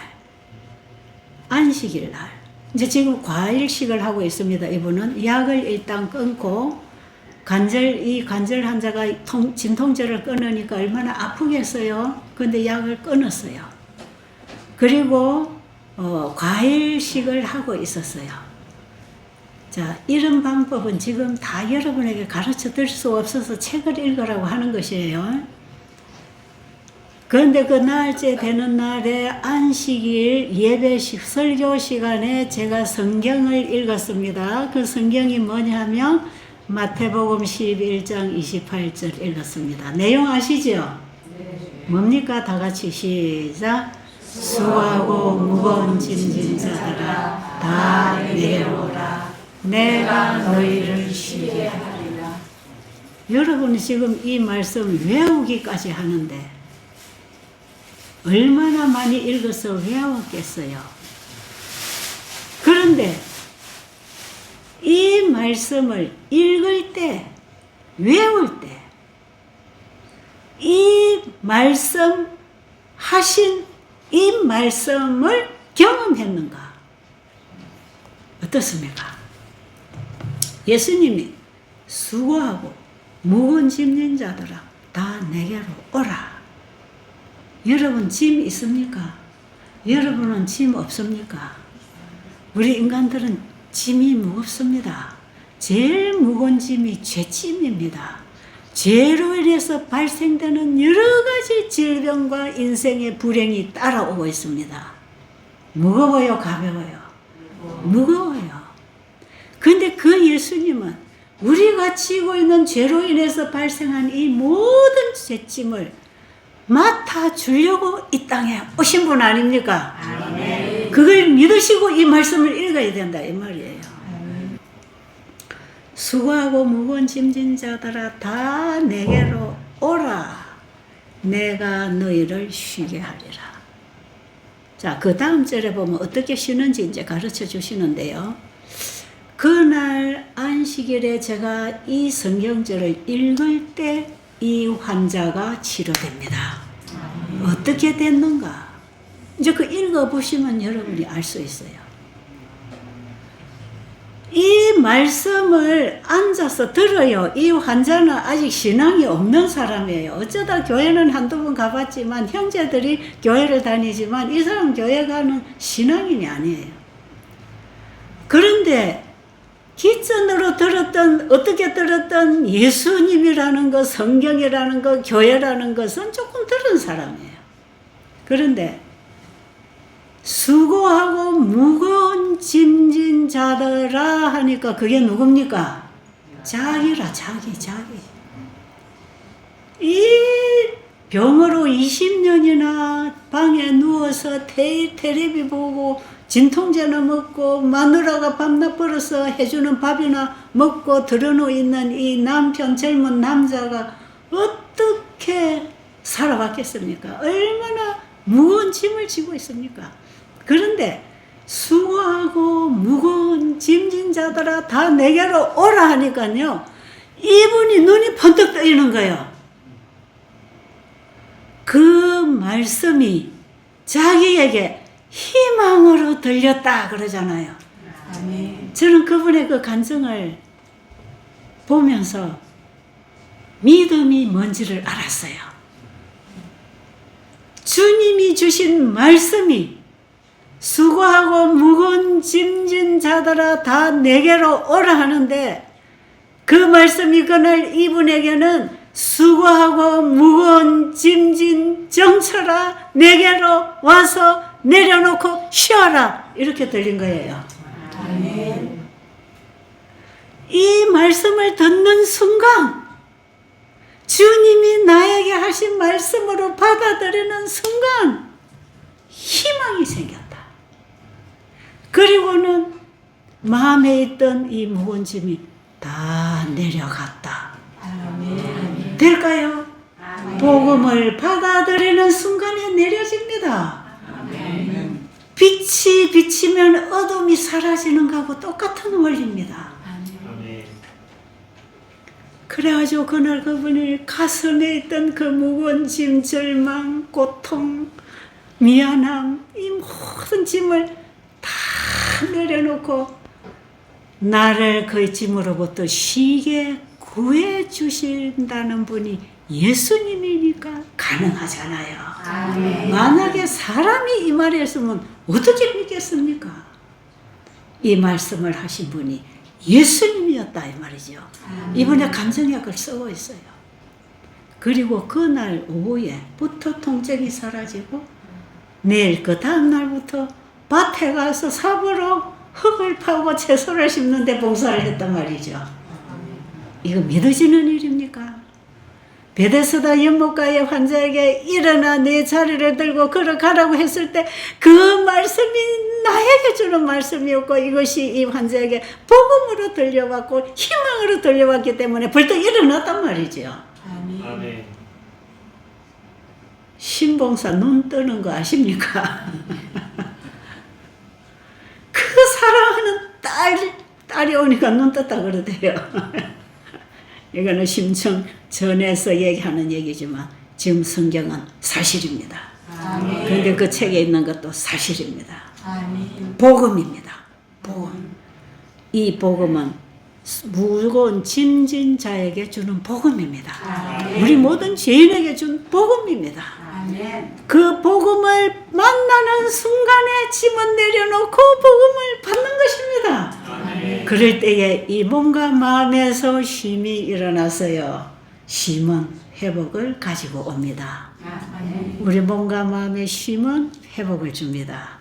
안식일 날, 이제 지금 과일식을 하고 있습니다. 이분은 약을 일단 끊고 이 관절 환자가 진통제를 끊으니까 얼마나 아프겠어요. 근데 약을 끊었어요. 그리고 과일식을 하고 있었어요. 자, 이런 방법은 지금 다 여러분에게 가르쳐 드릴 수 없어서 책을 읽으라고 하는 것이에요. 그런데 그 나흘째 되는 날에 안식일 예배식 설교 시간에 제가 성경을 읽었습니다. 그 성경이 뭐냐면 마태복음 11장 28절 읽었습니다. 내용 아시죠? 뭡니까? 다 같이 시작. 수고하고 무거운 짐진 자들아 다 내게로 오라. 내가 너희를 쉬게 하리라. 여러분이 지금 이 말씀 외우기까지 하는데 얼마나 많이 읽어서 외웠겠어요. 그런데 이 말씀을 읽을 때, 외울 때, 이 말씀 하신 이 말씀을 경험했는가? 어떻습니까? 예수님이 수고하고 무거운 짐진 자들아 다 내게로 오라. 여러분 짐 있습니까? 여러분은 짐 없습니까? 우리 인간들은 짐이 무겁습니다. 제일 무거운 짐이 죄짐입니다. 죄로 인해서 발생되는 여러 가지 질병과 인생의 불행이 따라오고 있습니다. 무거워요, 가벼워요? 무거워요. 근데 그 예수님은 우리가 지고 있는 죄로 인해서 발생한 이 모든 죄짐을 맡아주려고 이 땅에 오신 분 아닙니까? 아멘. 그걸 믿으시고 이 말씀을 읽어야 된다 이 말이에요. 아멘. 수고하고 무거운 짐진 자들아 다 내게로 오라. 내가 너희를 쉬게 하리라. 자, 그 다음 절에 보면 어떻게 쉬는지 이제 가르쳐 주시는데요. 그날 안식일에 제가 이 성경절을 읽을 때 이 환자가 치료됩니다. 어떻게 됐는가? 이제 그 읽어보시면 여러분이 알 수 있어요. 이 말씀을 앉아서 들어요. 이 환자는 아직 신앙이 없는 사람이에요. 어쩌다 교회는 한두 번 가봤지만 형제들이 교회를 다니지만 이 사람 교회 가는 신앙인이 아니에요. 그런데 기존으로 어떻게 들었던 예수님이라는 것, 성경이라는 것, 교회라는 것은 조금 들은 사람이에요. 그런데 수고하고 무거운 짐진 자들아 하니까 그게 누굽니까? 자기라, 자기. 이 병으로 20년이나 방에 누워서 텔레비 보고 진통제나 먹고 마누라가 밤낮 벌어서 해주는 밥이나 먹고 들어놓 있는 이 남편 젊은 남자가 어떻게 살아왔겠습니까? 얼마나 무거운 짐을 지고 있습니까? 그런데 수고하고 무거운 짐진 자들아 다 내게로 오라 하니까요. 이분이 눈이 번뜩 뜨이는 거예요. 그 말씀이 자기에게 희망으로 들렸다 그러잖아요. 아멘. 저는 그분의 그 간증을 보면서 믿음이 뭔지를 알았어요. 주님이 주신 말씀이 수고하고 무거운 짐진 자들아 다 내게로 오라 하는데 그 말씀이 그날 이분에게는 수고하고 무거운 짐진 정처라 내게로 와서 내려놓고 쉬어라 이렇게 들린 거예요. 아멘. 이 말씀을 듣는 순간 주님이 나에게 하신 말씀으로 받아들이는 순간 희망이 생겼다. 그리고는 마음에 있던 이 무거운 짐이 다 내려갔다. 아멘. 될까요? 아멘. 복음을 받아들이는 순간에 내려집니다. 아멘. 빛이 비치면 어둠이 사라지는 것하고 똑같은 원리입니다. 아멘. 그래가지고 그날 그분이 가슴에 있던 그 무거운 짐, 절망, 고통, 미안함, 이 모든 짐을 다 내려놓고 나를 그 짐으로부터 쉬게 구해주신다는 분이 예수님이니까 가능하잖아요. 아멘. 만약에 사람이 이 말을 했으면 어떻게 믿겠습니까? 이 말씀을 하신 분이 예수님이었다 이 말이죠. 이번에 감정약을 쓰고 있어요. 그리고 그날 오후에부터 통증이 사라지고 내일 그 다음 날부터 밭에 가서 삽으로 흙을 파고 채소를 심는데 봉사를 했단 말이죠. 이거 믿어지는 일입니까? 베데스다 연못가의 환자에게 일어나 내 자리를 들고 걸어가라고 했을 때 그 말씀이 나에게 주는 말씀이었고 이것이 이 환자에게 복음으로 들려왔고 희망으로 들려왔기 때문에 벌떡 일어났단 말이죠. 아멘. 아멘. 신봉사 눈 뜨는 거 아십니까? 그 사랑하는 딸이 오니까 눈 떴다 그러대요. 이거는 심청 전에서 얘기하는 얘기지만 지금 성경은 사실입니다. 아멘. 그런데 그 책에 있는 것도 사실입니다. 아멘. 복음입니다. 복음. 이 복음은 무거운 짐진 자에게 주는 복음입니다. 아멘. 우리 모든 죄인에게 준 복음입니다. 아멘. 그 복음을 만나는 순간에 짐은 내려놓고 복음을 받는 것입니다. 아멘. 그럴 때에 이 몸과 마음에서 쉼이 일어나서요. 쉼은 회복을 가지고 옵니다. 아멘. 우리 몸과 마음의 쉼은 회복을 줍니다.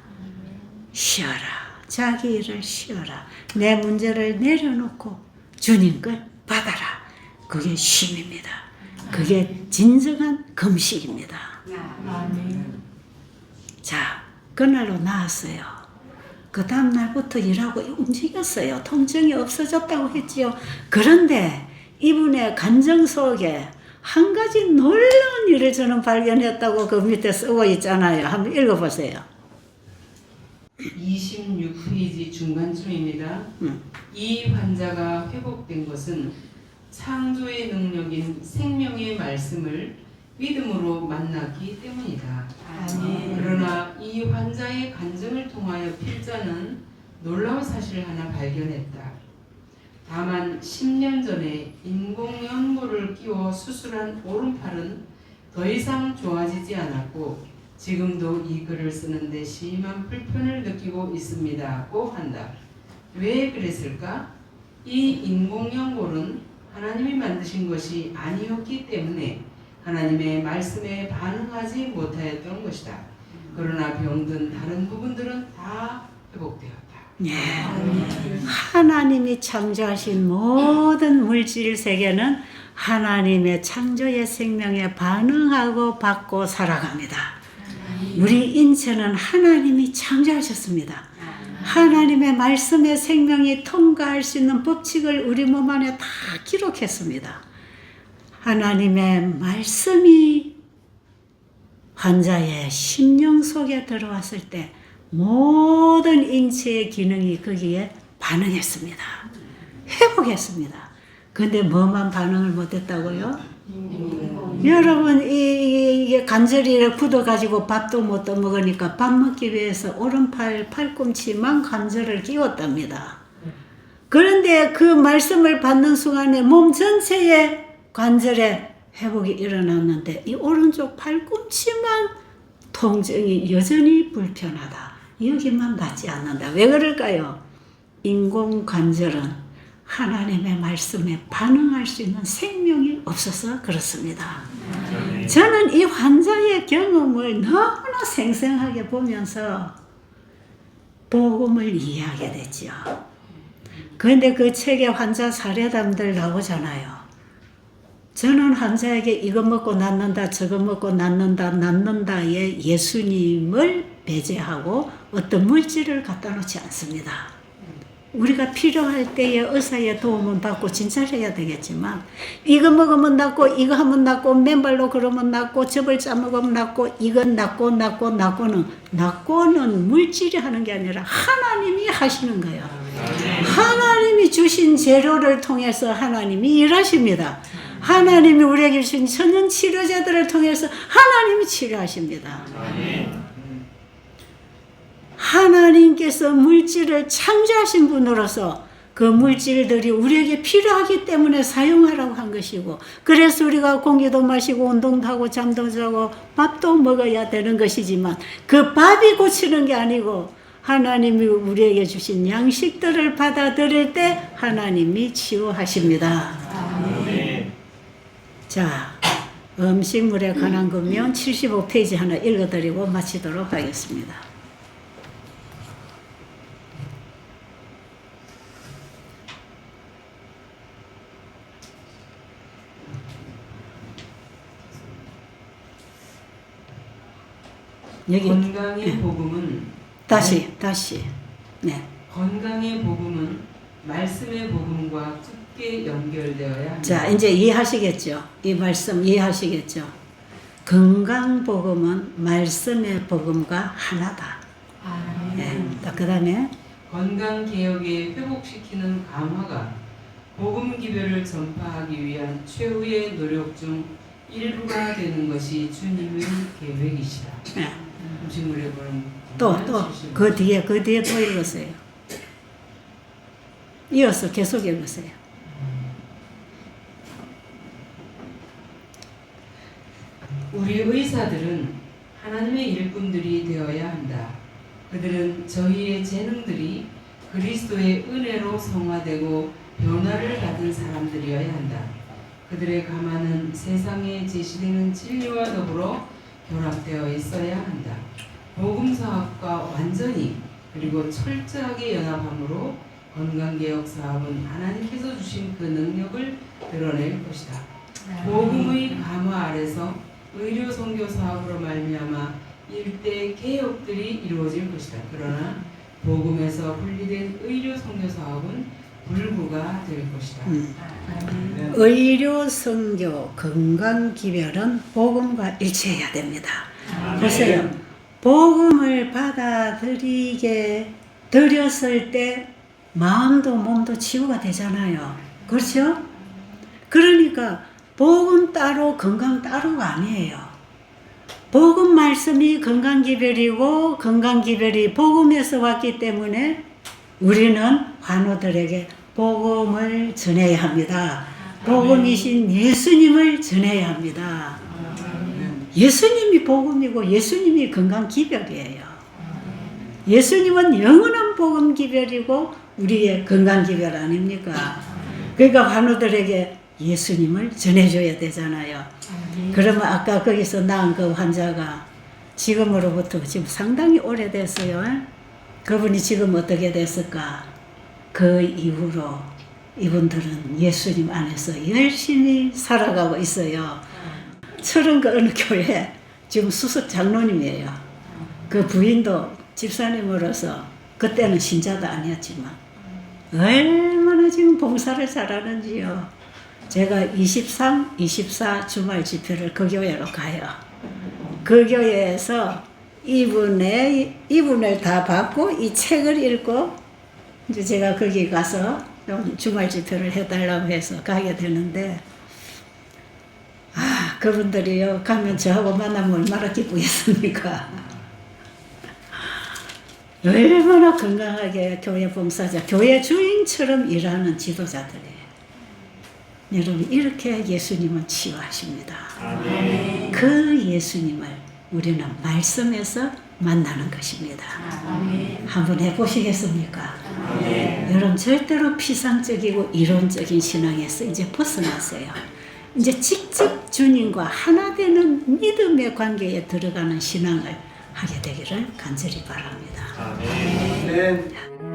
쉬어라. 자기 일을 쉬어라. 내 문제를 내려놓고 주님 걸 받아라. 그게 쉼입니다. 그게 진정한 금식입니다. 아멘. 자, 그날로 나았어요. 그 다음 날부터 일하고 움직였어요. 통증이 없어졌다고 했지요. 그런데 이분의 감정 속에 한 가지 놀라운 일을 저는 발견했다고 그 밑에 쓰고 있잖아요. 한번 읽어보세요. 26페이지 중간쯤입니다. 이 환자가 회복된 것은 창조의 능력인 생명의 말씀을 믿음으로 만났기 때문이다. 아멘. 그러나 이 환자의 간증을 통하여 필자는 놀라운 사실을 하나 발견했다. 다만 10년 전에 인공연고를 끼워 수술한 오른팔은 더 이상 좋아지지 않았고 지금도 이 글을 쓰는데 심한 불편을 느끼고 있습니다고 한다. 왜 그랬을까? 이 인공연골은 하나님이 만드신 것이 아니었기 때문에 하나님의 말씀에 반응하지 못하였던 것이다. 그러나 병든 다른 부분들은 다 회복되었다. 네. 하나님이 창조하신 모든 물질 세계는 하나님의 창조의 생명에 반응하고 받고 살아갑니다. 우리 인체는 하나님이 창조하셨습니다. 하나님의 말씀의 생명이 통과할 수 있는 법칙을 우리 몸 안에 다 기록했습니다. 하나님의 말씀이 환자의 심령 속에 들어왔을 때 모든 인체의 기능이 거기에 반응했습니다. 회복했습니다. 근데 뭐만 반응을 못했다고요? 여러분 이게 관절이 굳어가지고 밥도 못 떠먹으니까 밥 먹기 위해서 오른팔 팔꿈치만 관절을 끼웠답니다. 그런데 그 말씀을 받는 순간에 몸 전체의 관절에 회복이 일어났는데 이 오른쪽 팔꿈치만 통증이 여전히 불편하다. 여기만 낫지 않는다. 왜 그럴까요? 인공관절은 하나님의 말씀에 반응할 수 있는 생명이 없어서 그렇습니다. 저는 이 환자의 경험을 너무나 생생하게 보면서 복음을 이해하게 됐죠. 그런데 그 책에 환자 사례담들 나오잖아요. 저는 환자에게 이거 먹고 낫는다, 저거 먹고 낫는다에 예수님을 배제하고 어떤 물질을 갖다 놓지 않습니다. 우리가 필요할 때에 의사의 도움은 받고 진찰해야 되겠지만 이거 먹으면 낫고 이거 하면 낫고 맨발로 걸으면 낫고 접을 짜먹으면 낫고 이건 낫고는 물질이 하는 게 아니라 하나님이 하시는 거예요. 하나님이 주신 재료를 통해서 하나님이 일하십니다. 하나님이 우리에게 주신 천연 치료제들을 통해서 하나님이 치료하십니다. 하나님께서 물질을 창조하신 분으로서 그 물질들이 우리에게 필요하기 때문에 사용하라고 한 것이고, 그래서 우리가 공기도 마시고 운동도 하고 잠도 자고 밥도 먹어야 되는 것이지만 그 밥이 고치는 게 아니고 하나님이 우리에게 주신 양식들을 받아들일 때 하나님이 치유하십니다. 자, 음식물에 관한 거면 75페이지 하나 읽어드리고 마치도록 하겠습니다. 여기 건강의 복음은 다시 네. 건강의 복음은 말씀의 복음과 깊게 연결되어야 합니다. 자, 이제 이해하시겠죠? 이 말씀 이해하시겠죠? 건강 복음은 말씀의 복음과 하나다. 네. 그 다음에 건강 개혁에 회복시키는 강화가 복음 기별을 전파하기 위한 최후의 노력 중 일부가 되는 것이 주님의 계획이시다. 네. 음식물에 보는 또 그 뒤에 또 읽으세요. 이어서 계속 읽으세요. 우리 의사들은 하나님의 일꾼들이 되어야 한다. 그들은 저희의 재능들이 그리스도의 은혜로 성화되고 변화를 받은 사람들이어야 한다. 그들의 가마는 세상에 제시되는 진리와 더불어 결합되어 있어야 한다. 복음사업과 완전히 그리고 철저하게 연합함으로 건강개혁 사업은 하나님께서 주신 그 능력을 드러낼 것이다. 복음의 가마 아래서 의료 선교 사업으로 말미암아 일대 개혁들이 이루어질 것이다. 그러나 복음에서 분리된 의료 선교 사업은 불구가 될 것이다. 의료 선교 건강 기별은 복음과 일치해야 됩니다. 보세요. 복음을 받아들이게 드렸을 때 마음도 몸도 치유가 되잖아요. 그렇죠? 그러니까 복음 따로 건강 따로가 아니에요. 복음 말씀이 건강기별이고 건강기별이 복음에서 왔기 때문에 우리는 환우들에게 복음을 전해야 합니다. 복음이신 예수님을 전해야 합니다. 예수님이 복음이고 예수님이 건강기별이에요. 예수님은 영원한 복음기별이고 우리의 건강기별 아닙니까? 그러니까 환우들에게 예수님을 전해줘야 되잖아요. 그러면 아까 거기서 낳은 그 환자가 지금으로부터 지금 상당히 오래됐어요. 그분이 지금 어떻게 됐을까? 그 이후로 이분들은 예수님 안에서 열심히 살아가고 있어요. 철은 그 어느 교회 지금 수석 장로님이에요. 그 부인도 집사님으로서 그때는 신자도 아니었지만 얼마나 지금 봉사를 잘하는지요. 제가 23, 24 주말 집회를 그 교회로 가요. 그 교회에서 이분을 다 받고 이 책을 읽고 이제 제가 거기 가서 좀 주말 집회를 해달라고 해서 가게 되는데 그분들이요 가면 저하고 만나면 얼마나 기쁘겠습니까? 얼마나 건강하게 교회 봉사자, 교회 주인처럼 일하는 지도자들이에요. 여러분 이렇게 예수님은 치유하십니다. 아멘. 그 예수님을 우리는 말씀에서 만나는 것입니다. 아멘. 한번 해보시겠습니까? 아멘. 여러분 절대로 피상적이고 이론적인 신앙에서 이제 벗어나세요. 이제 직접 주님과 하나 되는 믿음의 관계에 들어가는 신앙을 하게 되기를 간절히 바랍니다. 아멘.